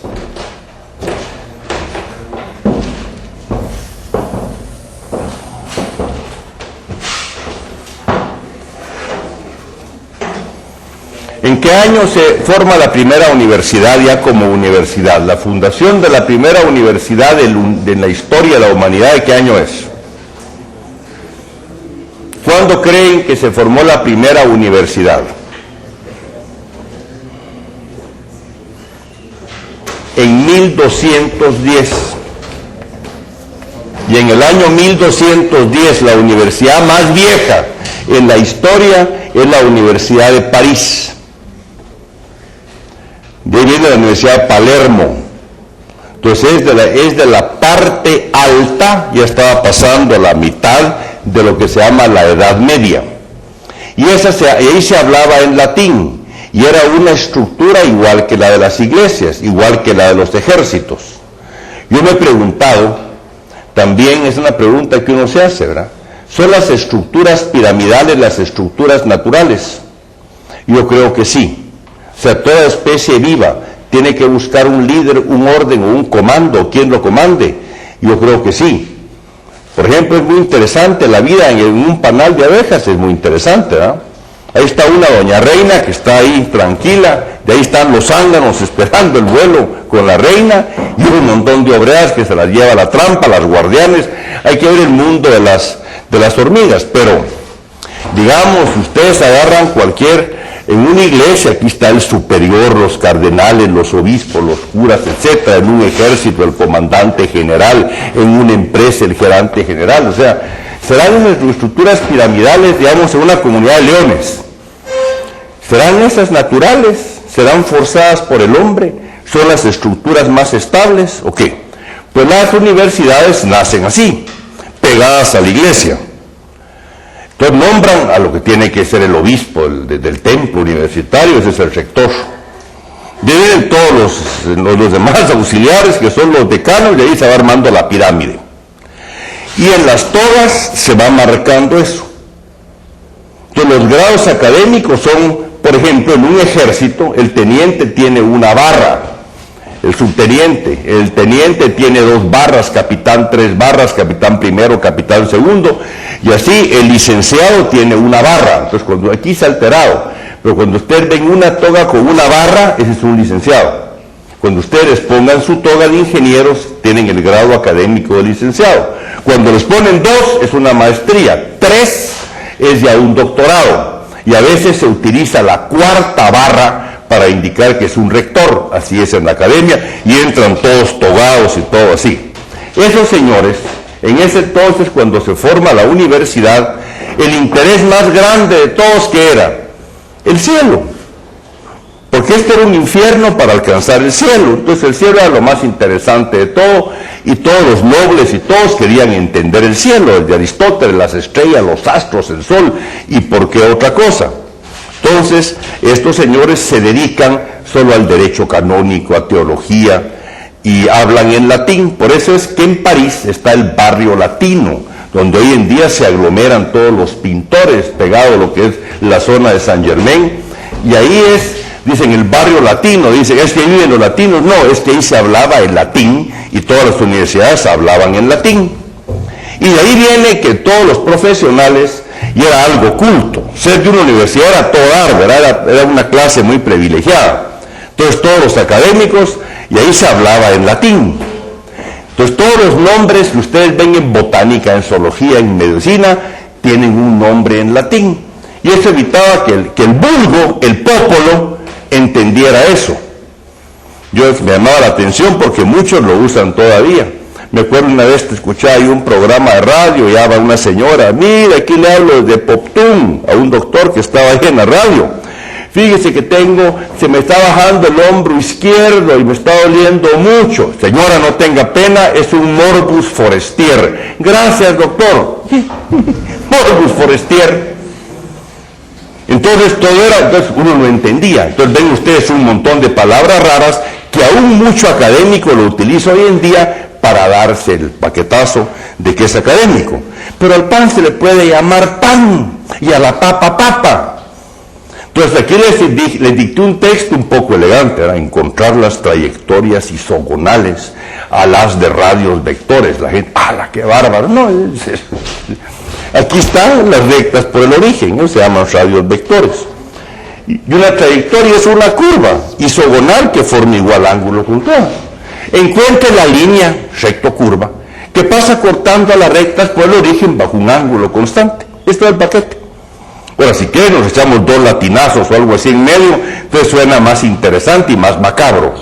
¿En qué año se forma la primera universidad ya como universidad? La fundación de la primera universidad en la historia de la humanidad, ¿de qué año es? ¿Cuándo creen que se formó la primera universidad? En 1210. Y en el año 1210 la universidad más vieja en la historia es la Universidad de París. De ahí viene la Universidad de Palermo. Entonces es de la parte alta, ya estaba pasando a la mitad de lo que se llama la Edad Media. Y ahí se hablaba en latín, y era una estructura igual que la de las iglesias, igual que la de los ejércitos. Yo me he preguntado, también es una pregunta que uno se hace, ¿verdad? ¿Son las estructuras piramidales las estructuras naturales? Yo creo que sí. O sea, toda especie viva tiene que buscar un líder, un orden o un comando, quien lo comande. Yo creo que sí. Por ejemplo, es muy interesante la vida en un panal de abejas, es muy interesante, ¿verdad? Ahí está una doña reina que está ahí tranquila, de ahí están los zánganos esperando el vuelo con la reina, y un montón de obreras que se las lleva a la trampa, las guardianes. Hay que ver el mundo de las hormigas, pero digamos, ustedes agarran en una iglesia, aquí está el superior, los cardenales, los obispos, los curas, etcétera, en un ejército el comandante general, en una empresa el gerente general, o sea, serán esas estructuras piramidales, digamos, en una comunidad de leones. ¿Serán esas naturales? ¿Serán forzadas por el hombre? ¿Son las estructuras más estables o qué? Pues las universidades nacen así, pegadas a la iglesia. Entonces nombran a lo que tiene que ser el obispo del templo universitario, ese es el rector. Vienen todos los demás auxiliares, que son los decanos, y ahí se va armando la pirámide. Y en las togas se va marcando eso. Entonces los grados académicos son, por ejemplo, en un ejército, el teniente tiene una barra, el subteniente, el teniente tiene 2 barras, capitán 3 barras, capitán primero, capitán segundo, y así el licenciado tiene una barra. Entonces cuando aquí se ha alterado, pero cuando ustedes ven una toga con una barra, ese es un licenciado. Cuando ustedes pongan su toga de ingenieros, tienen el grado académico de licenciado. Cuando les ponen 2, es una maestría, 3 es ya un doctorado, y a veces se utiliza la 4ª barra para indicar que es un rector. Así es en la academia, y entran todos togados y todo así. Esos señores, en ese entonces, cuando se forma la universidad, el interés más grande de todos, ¿qué era? El cielo. Porque este era un infierno para alcanzar el cielo. Entonces el cielo era lo más interesante de todo, y todos los nobles y todos querían entender el cielo, desde Aristóteles, las estrellas, los astros, el sol, y por qué otra cosa. Entonces, estos señores se dedican solo al derecho canónico, a teología, y hablan en latín. Por eso es que en París está el barrio latino, donde hoy en día se aglomeran todos los pintores, pegado a lo que es la zona de Saint Germain, y ahí dicen el barrio latino, dicen, es que ahí viven los latinos. No, es que ahí se hablaba el latín, y todas las universidades hablaban en latín. Y de ahí viene que todos los profesionales, y era algo culto, ser de una universidad era todo dar, ¿verdad? Era una clase muy privilegiada. Entonces todos los académicos, y ahí se hablaba en latín. Entonces todos los nombres que ustedes ven en botánica, en zoología, en medicina, tienen un nombre en latín. Y eso evitaba que el vulgo, el popolo, entendiera eso. Me llamaba la atención porque muchos lo usan todavía. Me acuerdo una vez que escuchaba ahí un programa de radio, y habla una señora, mira, aquí le hablo de Poptún, a un doctor que estaba ahí en la radio. Fíjese que se me está bajando el hombro izquierdo y me está doliendo mucho. Señora, no tenga pena, es un morbus forestier. Gracias, doctor. Morbus forestier. Entonces uno no entendía. Entonces ven ustedes un montón de palabras raras que aún mucho académico lo utiliza hoy en día para darse el paquetazo de que es académico. Pero al pan se le puede llamar pan y a la papa papa. Entonces aquí les dicté un texto un poco elegante, ¿verdad? Encontrar las trayectorias isogonales a las de radios vectores. La gente, ¡ala, qué bárbaro! No, aquí están las rectas por el origen, ¿no? Se llaman radios vectores. Y una trayectoria es una curva isogonal que forma igual ángulo con toda. Encuentre la línea recto curva que pasa cortando a las rectas por el origen bajo un ángulo constante. Este es el paquete. Ahora, si quieren, nos echamos 2 latinazos o algo así en medio, entonces suena más interesante y más macabro.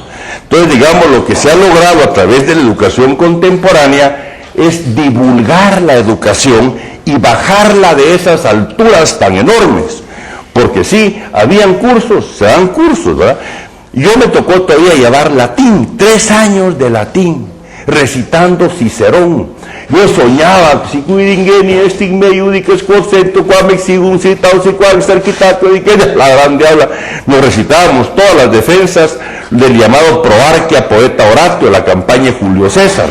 Entonces, digamos, lo que se ha logrado a través de la educación contemporánea es divulgar la educación y bajarla de esas alturas tan enormes. Porque sí, habían cursos, se dan cursos, ¿verdad? Yo me tocó todavía llevar latín, 3 años de latín, recitando Cicerón. Yo soñaba, si cuidingeni estig me iudices quocento, quam exigum citaus y quam cerquitato, y que la gran diabla. Nos recitábamos todas las defensas del llamado Proarquia Poeta Horatio, la campaña de Julio César.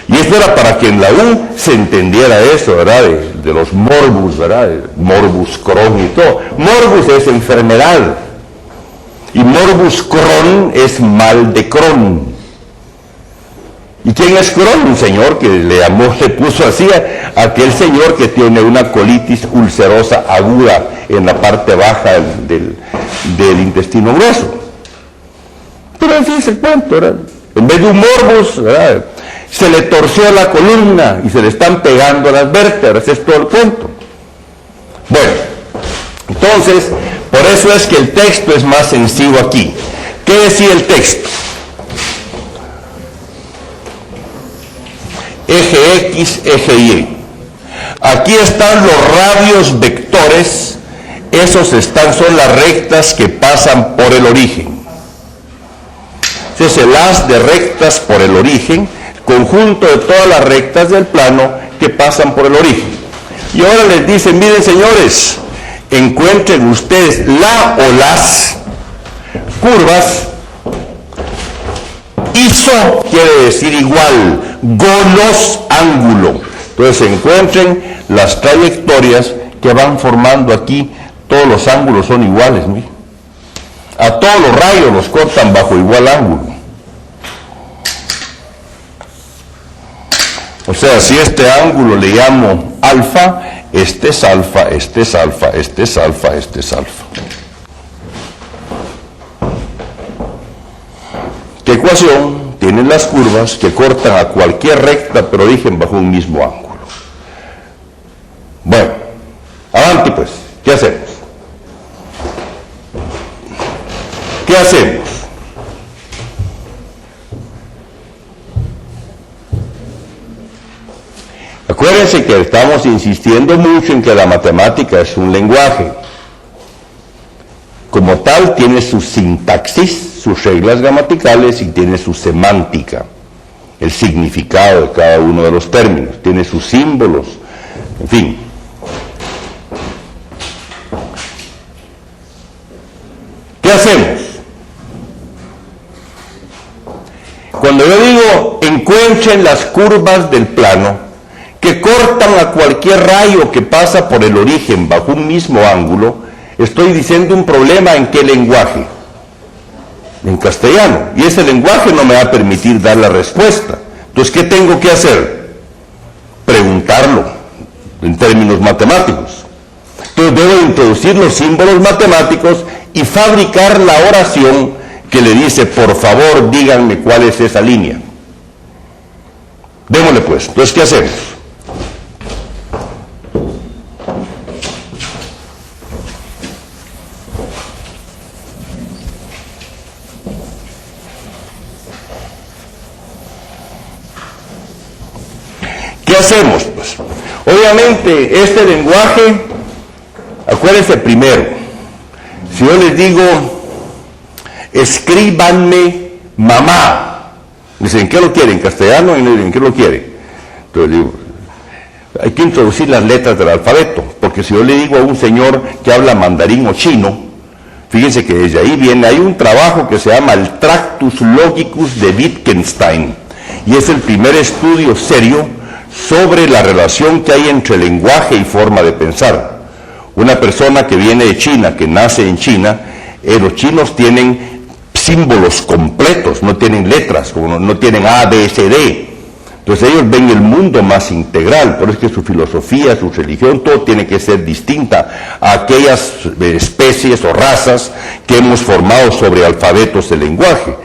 Y esto era para que en la U se entendiera eso, ¿verdad? De los morbus, ¿verdad? Morbus Crohn y todo. Morbus es enfermedad. Y morbus Crohn es mal de Crohn. ¿Y quién es Crohn? Un señor que le puso así a aquel señor que tiene una colitis ulcerosa aguda en la parte baja del intestino grueso. Pero así es el cuento, ¿verdad? En vez de un morbus, ¿verdad? Se le torció la columna y se le están pegando las vértebras, es todo el cuento. Bueno, entonces, por eso es que el texto es más sencillo aquí. ¿Qué decía el texto? Eje X, eje Y. Aquí están los radios vectores, son las rectas que pasan por el origen. Ese es el haz de rectas por el origen, conjunto de todas las rectas del plano que pasan por el origen. Y ahora les dicen, miren señores, encuentren ustedes la o las curvas. Iso quiere decir igual, golos ángulo. Entonces encuentren las trayectorias que van formando aquí, todos los ángulos son iguales, ¿no? A todos los rayos los cortan bajo igual ángulo. O sea, si este ángulo le llamo alfa, este es alfa, este es alfa, este es alfa, este es alfa. ¿Qué ecuación tienen las curvas que cortan a cualquier recta pero origen bajo un mismo ángulo? Bueno, adelante pues, ¿qué hacemos? ¿Qué hacemos? Acuérdense que estamos insistiendo mucho en que la matemática es un lenguaje. Como tal, tiene su sintaxis, sus reglas gramaticales y tiene su semántica, el significado de cada uno de los términos, tiene sus símbolos, en fin. ¿Qué hacemos? Cuando yo digo encuentren las curvas del plano que cortan a cualquier rayo que pasa por el origen bajo un mismo ángulo, estoy diciendo un problema en qué lenguaje. En castellano. Y ese lenguaje no me va a permitir dar la respuesta. Entonces, ¿qué tengo que hacer? Preguntarlo en términos matemáticos. Entonces, debo introducir los símbolos matemáticos y fabricar la oración que le dice, por favor, díganme cuál es esa línea. Démosle pues. Entonces, ¿qué hacemos? ¿Qué hacemos? Pues, obviamente, este lenguaje, acuérdense primero, si si yo les digo, escríbanme mamá, dicen, ¿en qué lo quieren? ¿En castellano? ¿En qué lo quieren? Entonces digo, hay que introducir las letras del alfabeto, porque si yo le digo a un señor que habla mandarín o chino, fíjense que desde ahí viene, hay un trabajo que se llama el Tractus Logicus de Wittgenstein, y es el primer estudio serio sobre la relación que hay entre lenguaje y forma de pensar. Una persona que viene de China, que nace en China, los chinos tienen símbolos completos, no tienen letras, como no tienen A, B, C, D. Entonces ellos ven el mundo más integral, por eso es que su filosofía, su religión, todo tiene que ser distinta a aquellas especies o razas que hemos formado sobre alfabetos de lenguaje.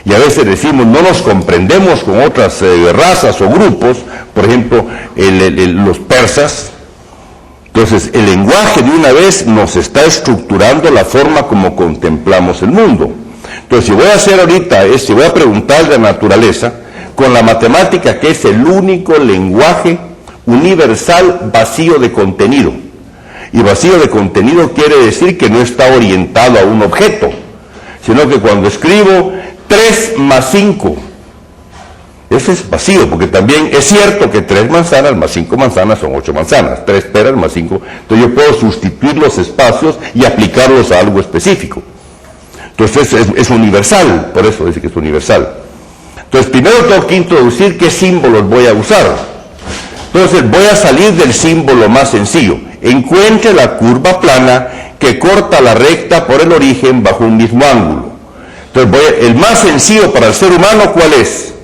Y a veces decimos, no nos comprendemos con otras razas o grupos, por ejemplo, los persas. Entonces, el lenguaje de una vez nos está estructurando la forma como contemplamos el mundo. Entonces, si voy a hacer ahorita, si voy a preguntar de naturaleza, con la matemática, que es el único lenguaje universal vacío de contenido. Y vacío de contenido quiere decir que no está orientado a un objeto, sino que cuando escribo 3 más 5, eso es vacío, porque también es cierto que 3 manzanas más 5 manzanas son 8 manzanas, 3 peras más 5, entonces yo puedo sustituir los espacios y aplicarlos a algo específico. Entonces es universal, por eso dice que es universal. Entonces primero tengo que introducir qué símbolos voy a usar. Entonces voy a salir del símbolo más sencillo. Encuentre la curva plana que corta la recta por el origen bajo un mismo ángulo. Entonces el más sencillo para el ser humano, ¿cuál es?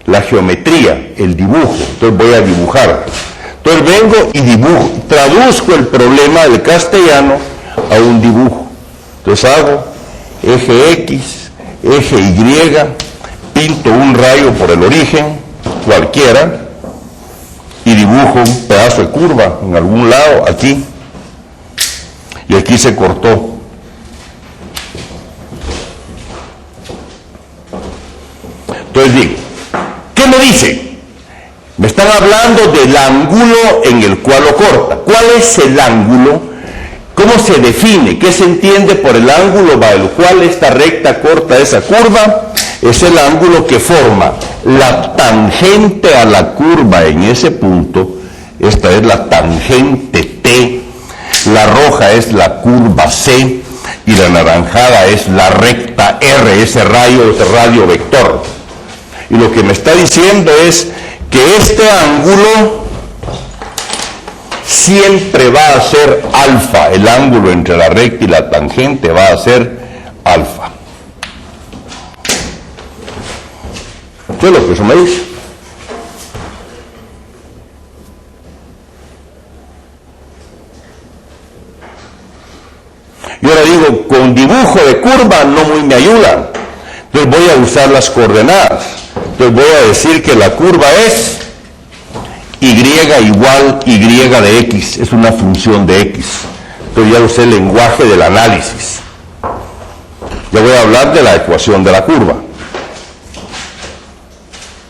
La geometría, el dibujo. Entonces voy a dibujar. Entonces vengo y dibujo, traduzco el problema del castellano a un dibujo. Entonces hago eje X, eje Y, pinto un rayo por el origen, cualquiera, y dibujo un pedazo de curva en algún lado, aquí, y aquí se cortó. Entonces digo, ¿qué me dice? Me están hablando del ángulo en el cual lo corta. ¿Cuál es el ángulo? ¿Cómo se define? ¿Qué se entiende por el ángulo bajo el cual esta recta corta esa curva? Es el ángulo que forma la tangente a la curva en ese punto. Esta es la tangente T, la roja es la curva C y la naranjada es la recta R, ese radio vector. Y lo que me está diciendo es que este ángulo siempre va a ser alfa, el ángulo entre la recta y la tangente va a ser alfa. ¿Qué es lo que eso me dice? Yo ahora digo, con dibujo de curva no muy me ayuda. Entonces voy a usar las coordenadas. Entonces voy a decir que la curva es y igual y de x, es una función de x. Entonces ya usé el lenguaje del análisis. Ya voy a hablar de la ecuación de la curva.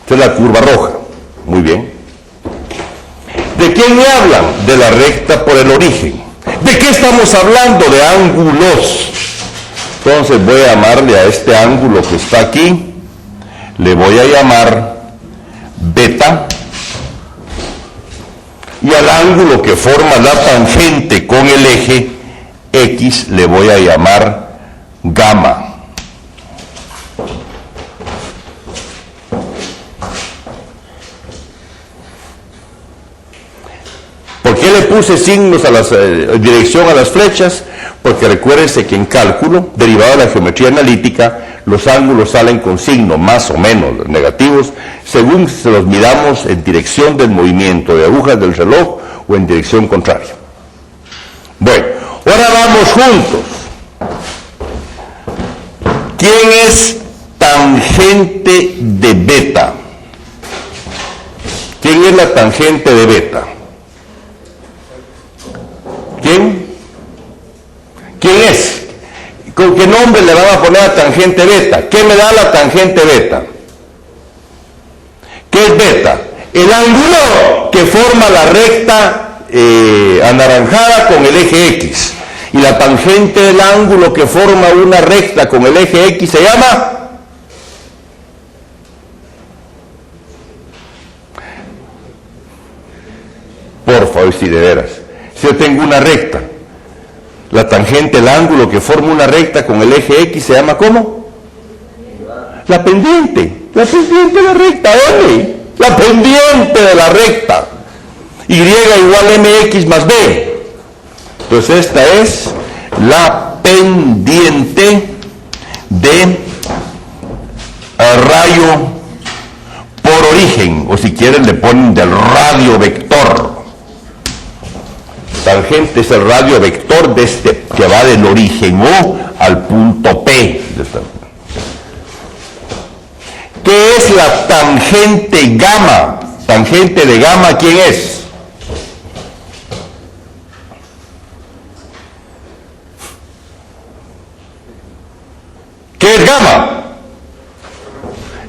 Esta es la curva roja. Muy bien. ¿De quién me hablan? De la recta por el origen. ¿De qué estamos hablando? De ángulos. Entonces voy a llamarle a este ángulo que está aquí, le voy a llamar beta, y al ángulo que forma la tangente con el eje X le voy a llamar gamma. ¿Por qué le puse signos a dirección a las flechas? Porque recuérdense que en cálculo, derivado de la geometría analítica, los ángulos salen con signos más o menos negativos, según se los midamos en dirección del movimiento de agujas del reloj o en dirección contraria. Bueno, ahora vamos juntos. ¿Quién es tangente de beta? ¿Quién es la tangente de beta? ¿Quién? ¿Quién es? ¿Con qué nombre le van a poner a tangente beta? ¿Qué me da la tangente beta? ¿Qué es beta? El ángulo que forma la recta anaranjada con el eje X. Y la tangente del ángulo que forma una recta con el eje X se llama... Por favor, si de veras. Si yo tengo una recta, la tangente del ángulo que forma una recta con el eje X se llama ¿cómo? La pendiente. La pendiente de la recta, ¿dónde? La pendiente de la recta. Y igual mx más b. Entonces esta es la pendiente de rayo por origen, o si quieren le ponen del radio vector. Tangente es el radio vector de este que va del origen O al punto P. ¿Qué es la tangente gamma? Tangente de gamma, ¿quién es? ¿Qué es gamma?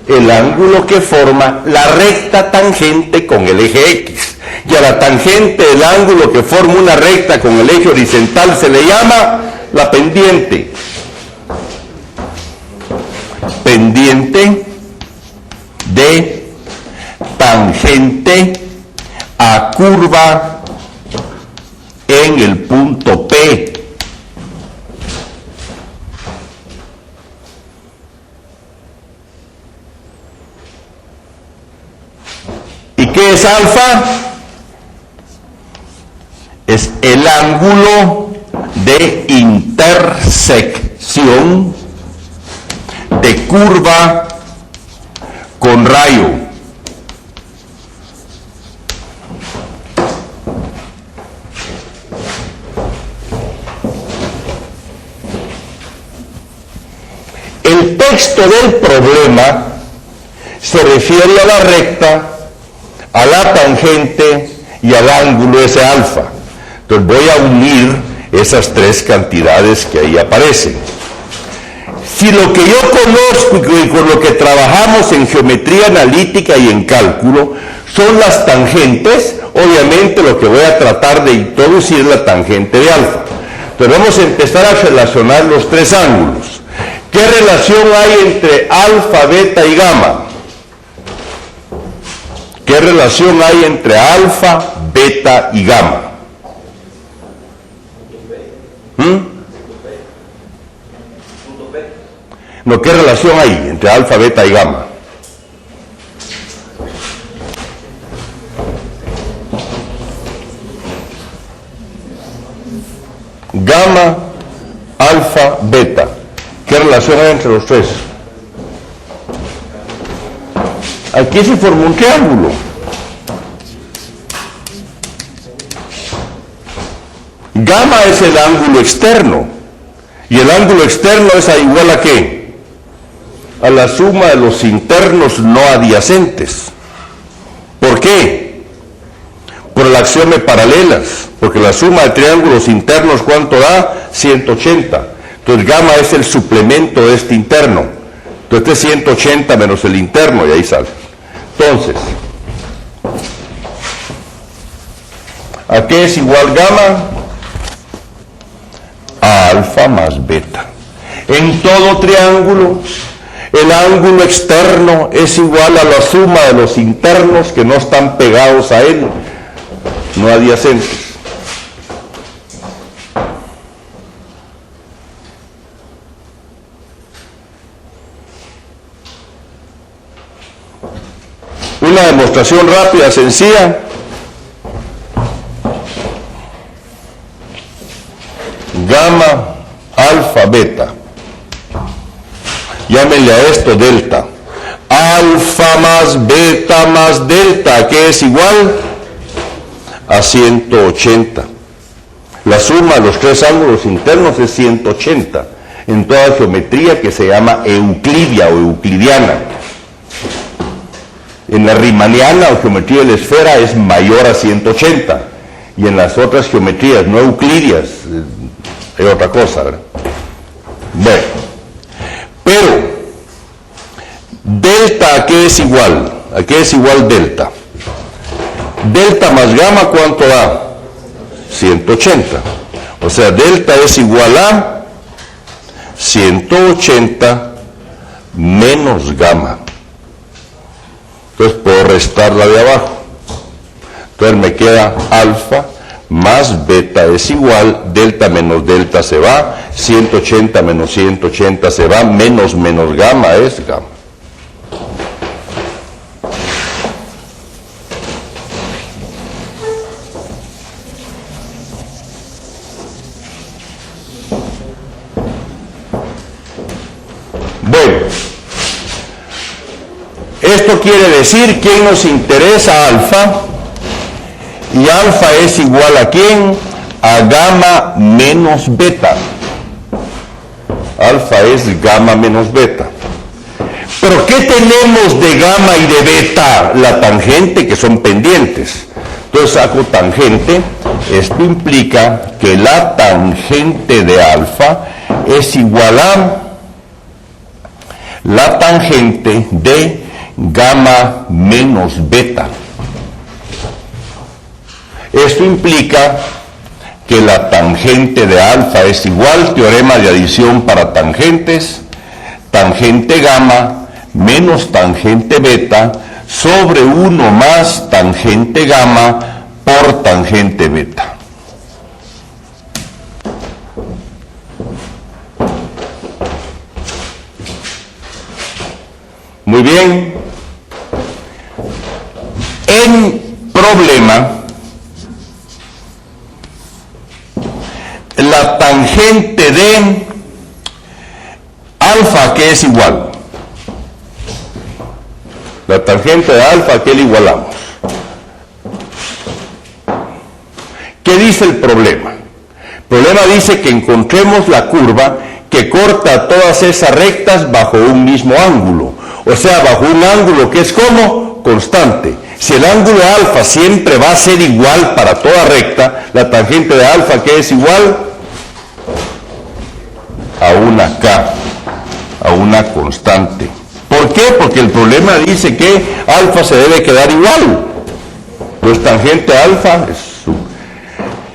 El ángulo que forma la recta tangente con el eje X. Y a la tangente del ángulo que forma una recta con el eje horizontal se le llama la pendiente. Pendiente de tangente a curva en el punto P. ¿Y qué es alfa? Es el ángulo de intersección de curva con rayo. El texto del problema se refiere a la recta, a la tangente y al ángulo ese alfa. Entonces voy a unir esas tres cantidades que ahí aparecen. Si lo que yo conozco y con lo que trabajamos en geometría analítica y en cálculo son las tangentes, obviamente lo que voy a tratar de introducir es la tangente de alfa. Entonces vamos a empezar a relacionar los tres ángulos. ¿Qué relación hay entre alfa, beta y gamma? ¿Qué relación hay entre alfa, beta y gamma? No, ¿qué relación hay entre alfa, beta y gamma? Gamma, alfa, beta. ¿Qué relación hay entre los tres? Aquí se formó un triángulo. Gamma es el ángulo externo. Y el ángulo externo es igual a ¿qué? A la suma de los internos no adyacentes. ¿Por qué? Por el axioma de paralelas. Porque la suma de triángulos internos, ¿cuánto da? 180. Entonces gamma es el suplemento de este interno. Entonces este es 180 menos el interno y ahí sale. Entonces, ¿a qué es igual gamma? A alfa más beta. En todo triángulo, el ángulo externo es igual a la suma de los internos que no están pegados a él, no adyacentes. Una demostración rápida, sencilla. Gamma, alfa, beta. Llámenle a esto delta. Alfa más beta más delta, que es igual a 180. La suma de los tres ángulos internos es 180 en toda geometría que se llama euclidia o euclidiana. En la riemanniana o geometría de la esfera es mayor a 180 y en las otras geometrías no euclidias es otra cosa, ¿verdad? Bueno, pero delta ¿a qué es igual? ¿A qué es igual delta? Delta más gamma ¿cuánto da? 180. O sea, delta es igual a 180 menos gamma. Entonces puedo restarla de abajo. Entonces me queda alfa más beta es igual, delta menos delta se va, 180 menos 180 se va, menos gamma es gamma. Bueno, esto quiere decir que nos interesa alfa, y alfa es igual a ¿quién? A gamma menos beta. Alfa es gamma menos beta. ¿Pero qué tenemos de gamma y de beta? La tangente, que son pendientes. Entonces saco tangente. Esto implica que la tangente de alfa es igual a la tangente de gamma menos beta. Esto implica que la tangente de alfa es igual, teorema de adición para tangentes, tangente gamma menos tangente beta sobre 1 más tangente gamma por tangente beta. Muy bien. En problema, la tangente de alfa, que es igual. La tangente de alfa, que le igualamos. ¿Qué dice el problema? El problema dice que encontremos la curva que corta todas esas rectas bajo un mismo ángulo. O sea, bajo un ángulo que es como constante. Si el ángulo alfa siempre va a ser igual para toda recta, la tangente de alfa, que es igual a una K, a una constante. ¿Por qué? Porque el problema dice que alfa se debe quedar igual. Pues tangente alfa es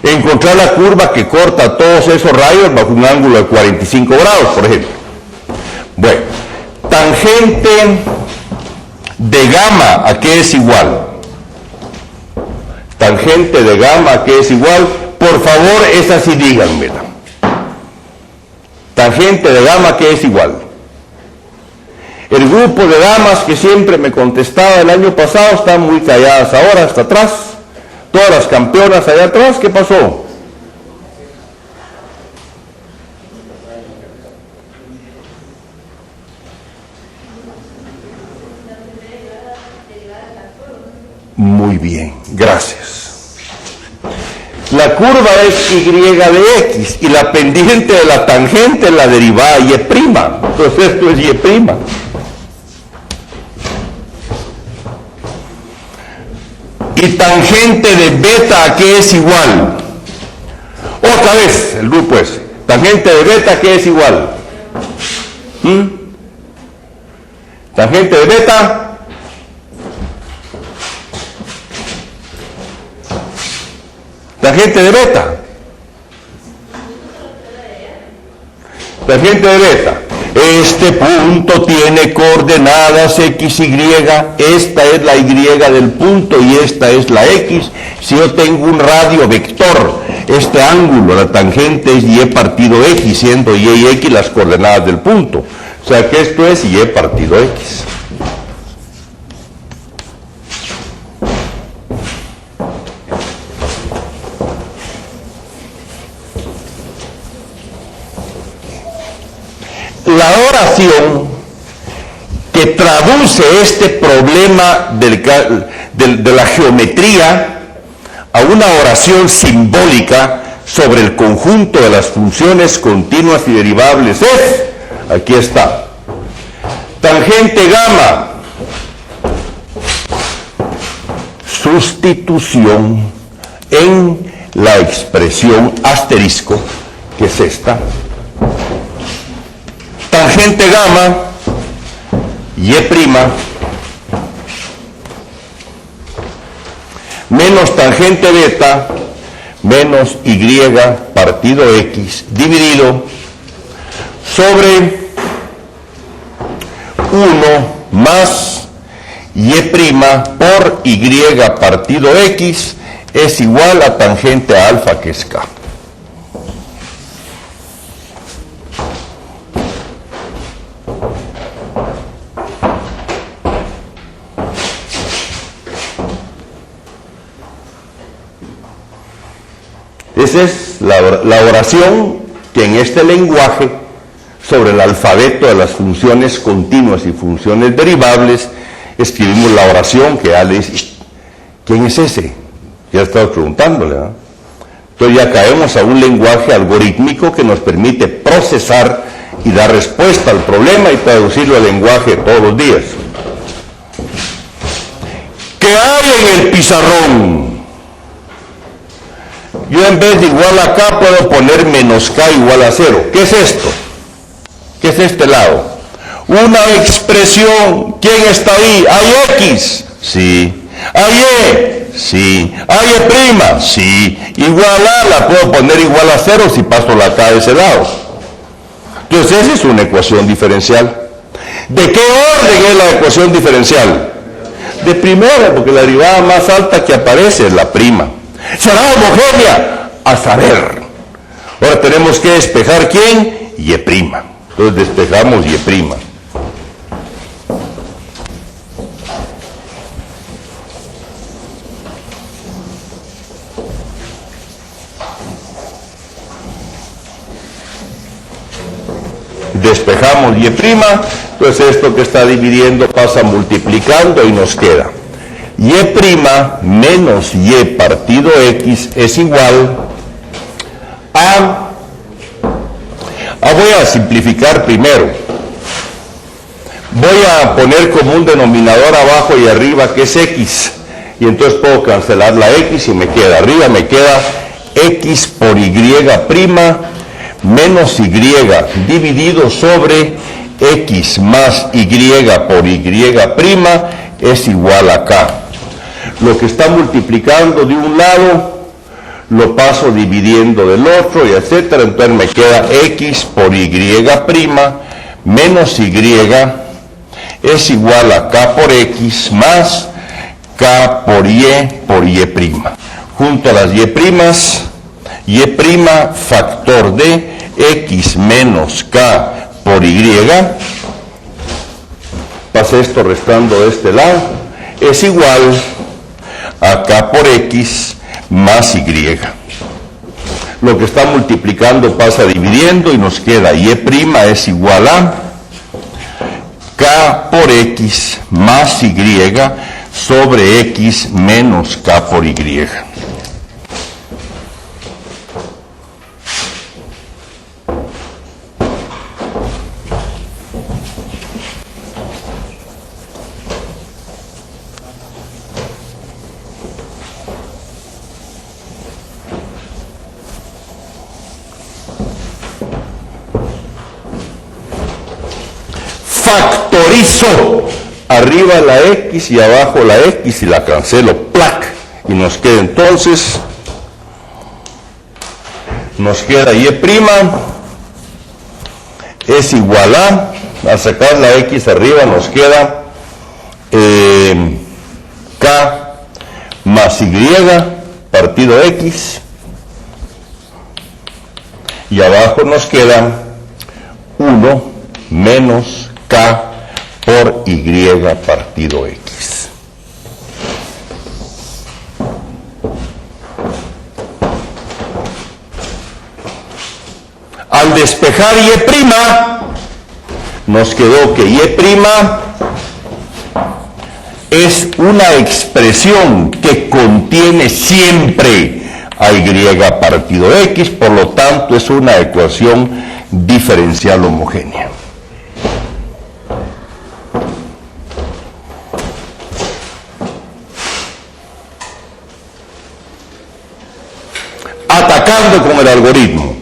encontrar la curva que corta todos esos rayos bajo un ángulo de 45 grados, por ejemplo. Bueno, tangente de gamma, ¿a qué es igual? Tangente de gamma, ¿a qué es igual? Por favor, esa sí díganmela. Tangente de gamma, ¿qué es igual? El grupo de damas que siempre me contestaba el año pasado están muy calladas ahora, hasta atrás. Todas las campeonas allá atrás, ¿qué pasó? Muy bien, gracias. La curva es y de x y la pendiente de la tangente es la derivada y'. Entonces esto es y'. Y tangente de beta, ¿a qué es igual? Otra vez, el grupo ese. Tangente de beta, ¿a qué es igual? Tangente de beta. Tangente de beta. Tangente de beta. Este punto tiene coordenadas x, y. Esta es la y del punto y esta es la x. Si yo tengo un radio vector, este ángulo, la tangente es y partido x, siendo y x las coordenadas del punto. O sea que esto es y partido x. La oración que traduce este problema de la geometría a una oración simbólica sobre el conjunto de las funciones continuas y derivables es, aquí está, tangente gamma, sustitución en la expresión asterisco, que es esta, tangente gamma, y' menos tangente beta menos y partido x dividido sobre 1 más y' por y partido x es igual a tangente a alfa, que es k. Esa es la oración que en este lenguaje sobre el alfabeto de las funciones continuas y funciones derivables escribimos la oración que ya le dice, ¿quién es ese? Ya estaba preguntándole, ¿no? Entonces ya caemos a un lenguaje algorítmico que nos permite procesar y dar respuesta al problema y traducirlo al lenguaje todos los días. ¿Qué hay en el pizarrón? Yo en vez de igual a k puedo poner menos k igual a 0. ¿Qué es esto? ¿Qué es este lado? Una expresión. ¿Quién está ahí? ¿Hay x? Sí. ¿Hay e? Sí. ¿Hay e'? Sí. Igual a la puedo poner igual a 0 si paso la k de ese lado. Entonces esa es una ecuación diferencial. ¿De qué orden es la ecuación diferencial? De primera, porque la derivada más alta que aparece es la prima. ¿Será homogénea? A saber. Ahora tenemos que despejar ¿quién? Y'. Entonces despejamos y'. Despejamos y', entonces esto que está dividiendo pasa multiplicando y nos queda y' menos y partido x es igual a voy a simplificar primero. Voy a poner como un denominador abajo y arriba que es x. Y entonces puedo cancelar la x y me queda, arriba me queda x por y' menos y dividido sobre x más y por y' es igual a k. Lo que está multiplicando de un lado lo paso dividiendo del otro y etcétera, entonces me queda x por y' menos y es igual a k por x más k por y'. Junto a las y' factor de x menos k por y, pasa esto restando de este lado, es igual a k por x más y. Lo que está multiplicando pasa dividiendo y nos queda y' es igual a k por x más y sobre x menos k por y. Factorizo arriba la x y abajo la x y la cancelo, ¡plac! Y nos queda entonces, nos queda y' es igual a sacar la x arriba nos queda k más y partido x y abajo nos queda 1 menos k por y partido x. Al despejar y', nos quedó que y' es una expresión que contiene siempre a y partido x, por lo tanto es una ecuación diferencial homogénea. Atacando con el algoritmo.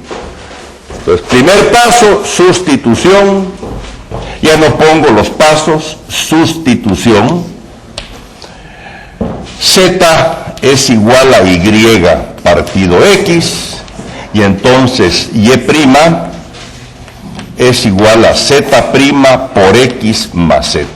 Entonces, primer paso, sustitución. Ya no pongo los pasos, sustitución. Z es igual a y partido X, y entonces Y' es igual a Z' por X más Z.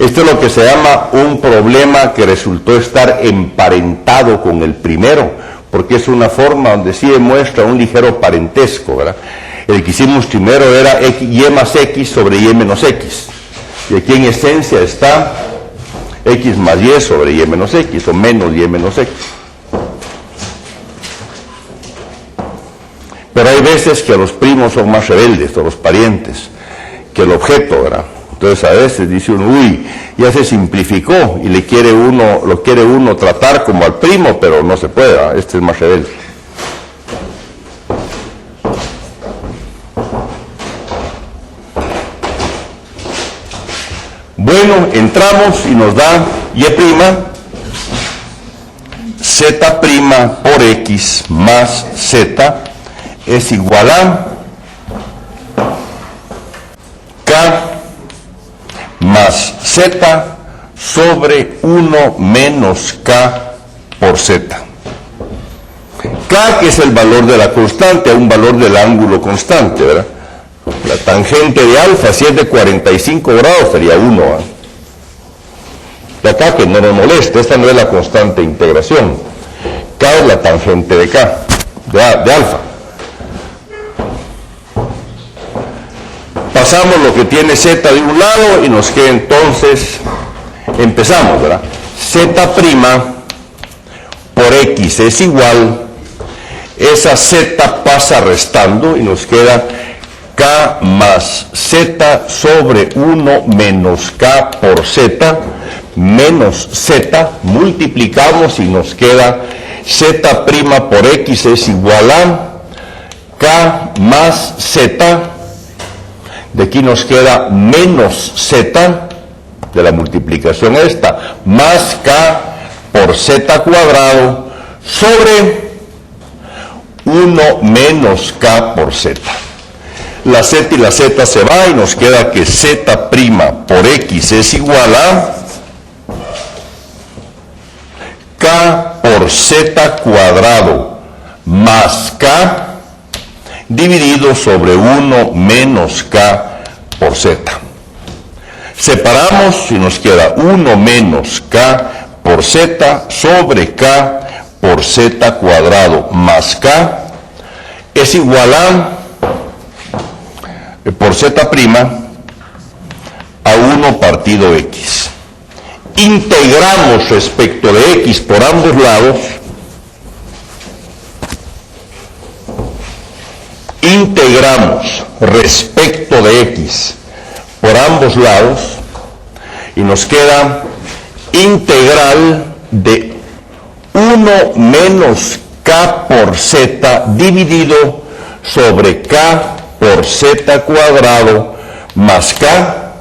Esto es lo que se llama un problema que resultó estar emparentado con el primero, porque es una forma donde sí demuestra un ligero parentesco, ¿verdad? El que hicimos primero era Y más X sobre Y menos X. Y aquí en esencia está X más Y sobre Y menos X, o menos Y menos X. Pero hay veces que los primos son más rebeldes, o los parientes, que el objeto, ¿verdad? Entonces a veces dice uno, uy, ya se simplificó, y lo quiere uno tratar como al primo, pero no se puede, ¿verdad? Este es más rebelde. Bueno, entramos y nos da Y', Z' por X más Z es igual a K más Z sobre 1 menos K por Z. K, que es el valor de la constante, un valor del ángulo constante, ¿verdad? La tangente de alfa, si es de 45 grados, sería 1. ¿eh? De acá, que no nos moleste, esta no es la constante de integración. K es la tangente de K, de alfa. Pasamos lo que tiene Z de un lado y nos queda entonces, empezamos, ¿verdad? Z' por X es igual, esa Z pasa restando y nos queda K más Z sobre 1 menos K por Z, menos Z, multiplicamos y nos queda Z' por X es igual a K más Z, de aquí nos queda menos Z, de la multiplicación esta, más K por Z cuadrado, sobre 1 menos K por Z. La Z y la Z se va y nos queda que Z' por X es igual a K por Z cuadrado más K dividido sobre 1 menos K por Z. Separamos y nos queda 1 menos K por Z sobre K por Z cuadrado más K es igual a, por Z' a 1 partido X. Integramos respecto de X por ambos lados, integramos respecto de X por ambos lados y nos queda integral de 1 menos K por Z dividido sobre K por Z cuadrado más K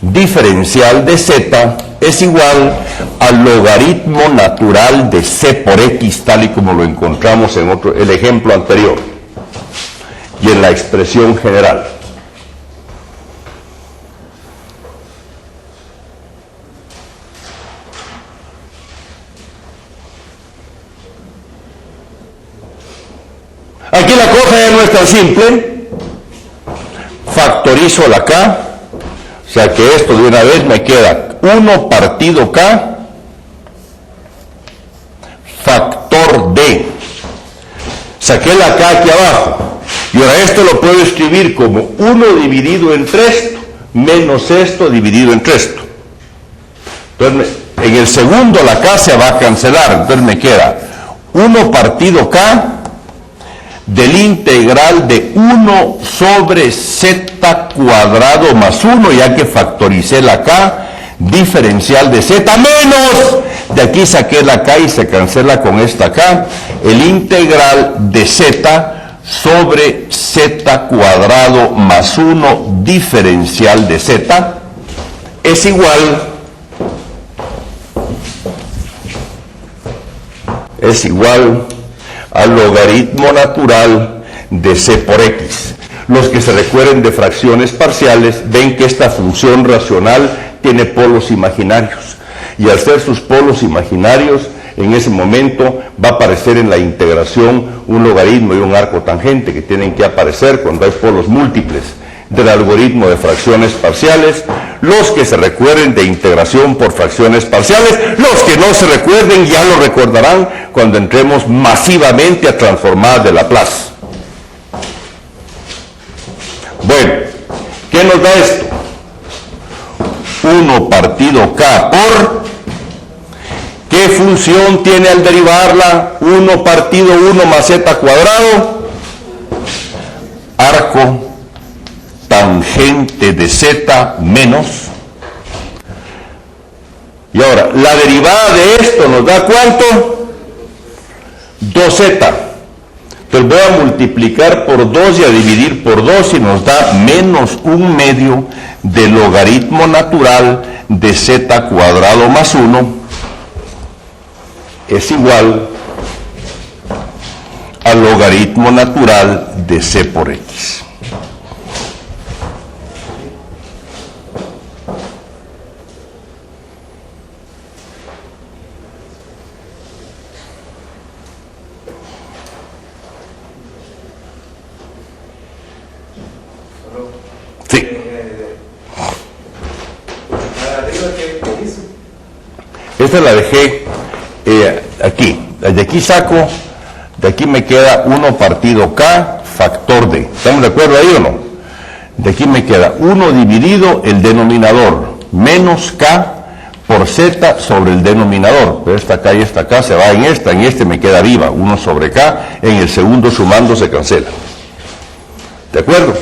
diferencial de Z es igual al logaritmo natural de C por X, tal y como lo encontramos en el ejemplo anterior y en la expresión general. Aquí la cosa ya no es tan simple. Factorizo la K, o sea que esto de una vez me queda 1 partido K factor D. Saqué la K aquí abajo y ahora esto lo puedo escribir como 1 dividido entre esto menos esto dividido entre esto. Entonces en el segundo la K se va a cancelar, entonces me queda 1 partido K del integral de 1 sobre Z cuadrado más 1, ya que factoricé la K, diferencial de Z menos, de aquí saqué la K y se cancela con esta K, el integral de Z sobre Z cuadrado más 1, diferencial de Z, es igual al logaritmo natural de C por X. Los que se recuerden de fracciones parciales ven que esta función racional tiene polos imaginarios y al ser sus polos imaginarios en ese momento va a aparecer en la integración un logaritmo y un arco tangente que tienen que aparecer cuando hay polos múltiples del algoritmo de fracciones parciales. Los que se recuerden de integración por fracciones parciales, los que no se recuerden ya lo recordarán cuando entremos masivamente a transformadas de Laplace. Bueno, ¿qué nos da esto? 1 partido K por... ¿Qué función tiene al derivarla? 1 partido 1 más z cuadrado. Arco tangente de z menos. Y ahora, la derivada de esto nos da ¿cuánto? 2z. Entonces voy a multiplicar por 2 y a dividir por 2 y nos da menos 1/2 del logaritmo natural de z cuadrado más 1 es igual al logaritmo natural de c por x. Sí. Esta la dejé aquí. De aquí saco, de aquí me queda 1 partido K factor de. ¿Estamos de acuerdo ahí o no? De aquí me queda 1 dividido el denominador menos K por Z sobre el denominador. Pero esta K y esta K se va en este me queda viva. 1 sobre K, en el segundo sumando se cancela. ¿De acuerdo?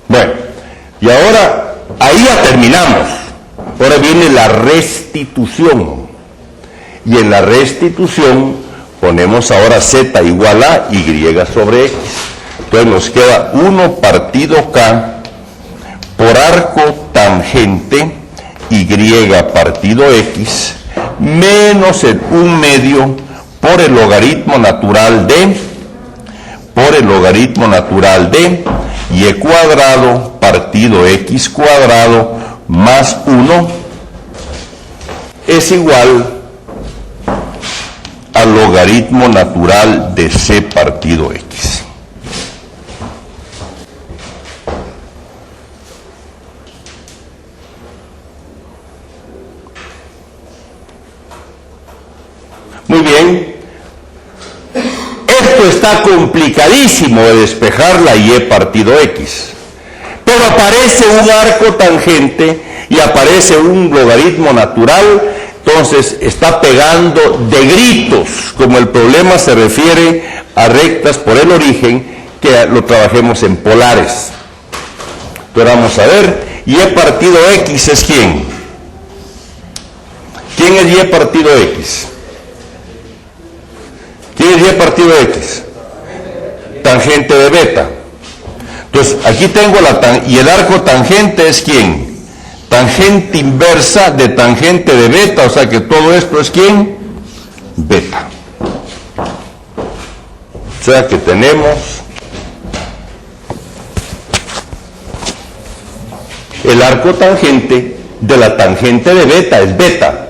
Bueno, y ahora, ahí ya terminamos. Ahora viene la restitución. Y en la restitución ponemos ahora z igual a y sobre x. Entonces nos queda 1 partido K por arco tangente y partido x menos el 1/2 por el logaritmo natural de y cuadrado partido x cuadrado más 1 es igual al logaritmo natural de c partido x. Muy bien. Esto está complicadísimo de despejar la y partido x. Pero aparece un arco tangente y aparece un logaritmo natural, entonces está pegando de gritos, como el problema se refiere a rectas por el origen, que lo trabajemos en polares. Entonces vamos a ver, y partido x es ¿quién? ¿Quién es y partido x? ¿Quién es y partido x? Tangente de beta. Entonces, aquí tengo y el arco tangente es ¿quién? Tangente inversa de tangente de beta, o sea que todo esto es ¿quién? Beta. O sea que tenemos el arco tangente de la tangente de beta, es beta.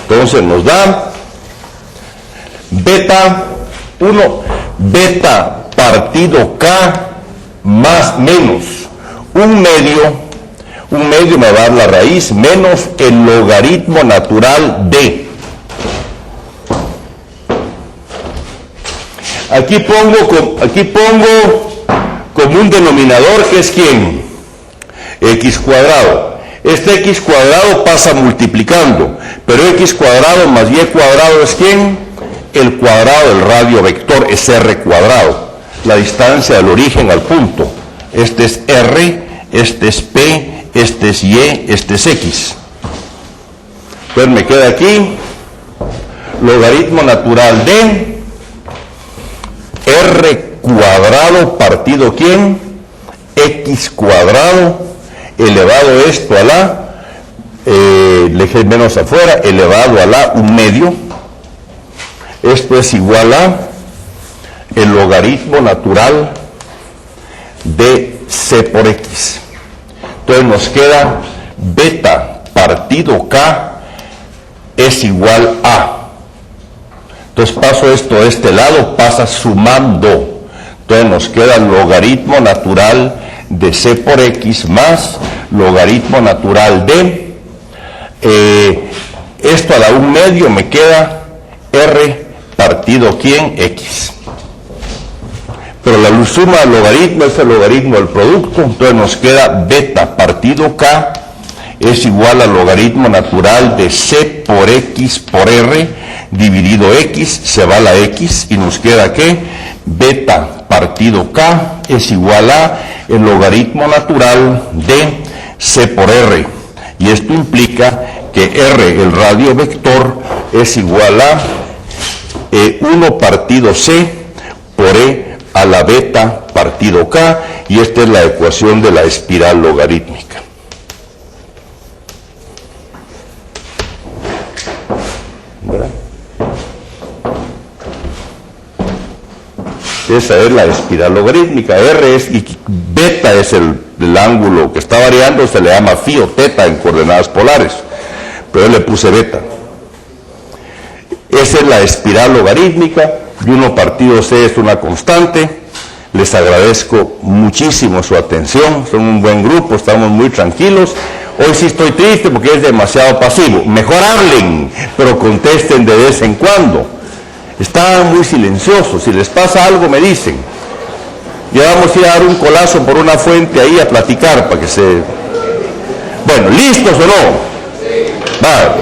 Entonces nos da beta 1, beta partido K más menos 1/2 me va a dar la raíz menos el logaritmo natural de. Aquí pongo como un denominador que es ¿quién? X cuadrado. Este X cuadrado pasa multiplicando, pero X cuadrado más Y cuadrado es ¿quién? El cuadrado del radio vector es R cuadrado. La distancia del origen al punto. Este es R, este es P, este es Y, este es X. Entonces me queda aquí logaritmo natural de R cuadrado partido ¿quién? X cuadrado elevado esto a la, le dejé menos afuera, elevado a la 1/2. Esto es igual a el logaritmo natural de C por X. Entonces nos queda beta partido K es igual a. Entonces paso esto de este lado, pasa sumando. Entonces nos queda el logaritmo natural de C por X más logaritmo natural de, esto a la 1/2 me queda R partido ¿quién? X. Pero la suma del logaritmo es el logaritmo del producto, entonces nos queda beta partido K es igual al logaritmo natural de C por X por R dividido X, se va la X y nos queda que beta partido K es igual a el logaritmo natural de C por R. Y esto implica que R, el radio vector, es igual a 1 partido C por E a la beta partido K, y esta es la ecuación de la espiral logarítmica. ¿Verdad? Esa es la espiral logarítmica. R es, y beta es el ángulo que está variando, se le llama phi o teta en coordenadas polares, pero yo le puse beta. Esa es la espiral logarítmica, y 1 partido C es una constante. Les agradezco muchísimo su atención, son un buen grupo, estamos muy tranquilos. Hoy sí estoy triste porque es demasiado pasivo. Mejor hablen, pero contesten de vez en cuando. Están muy silenciosos, si les pasa algo me dicen. Ya vamos a ir a dar un colazo por una fuente ahí a platicar para que se... Bueno, ¿listos o no? Va.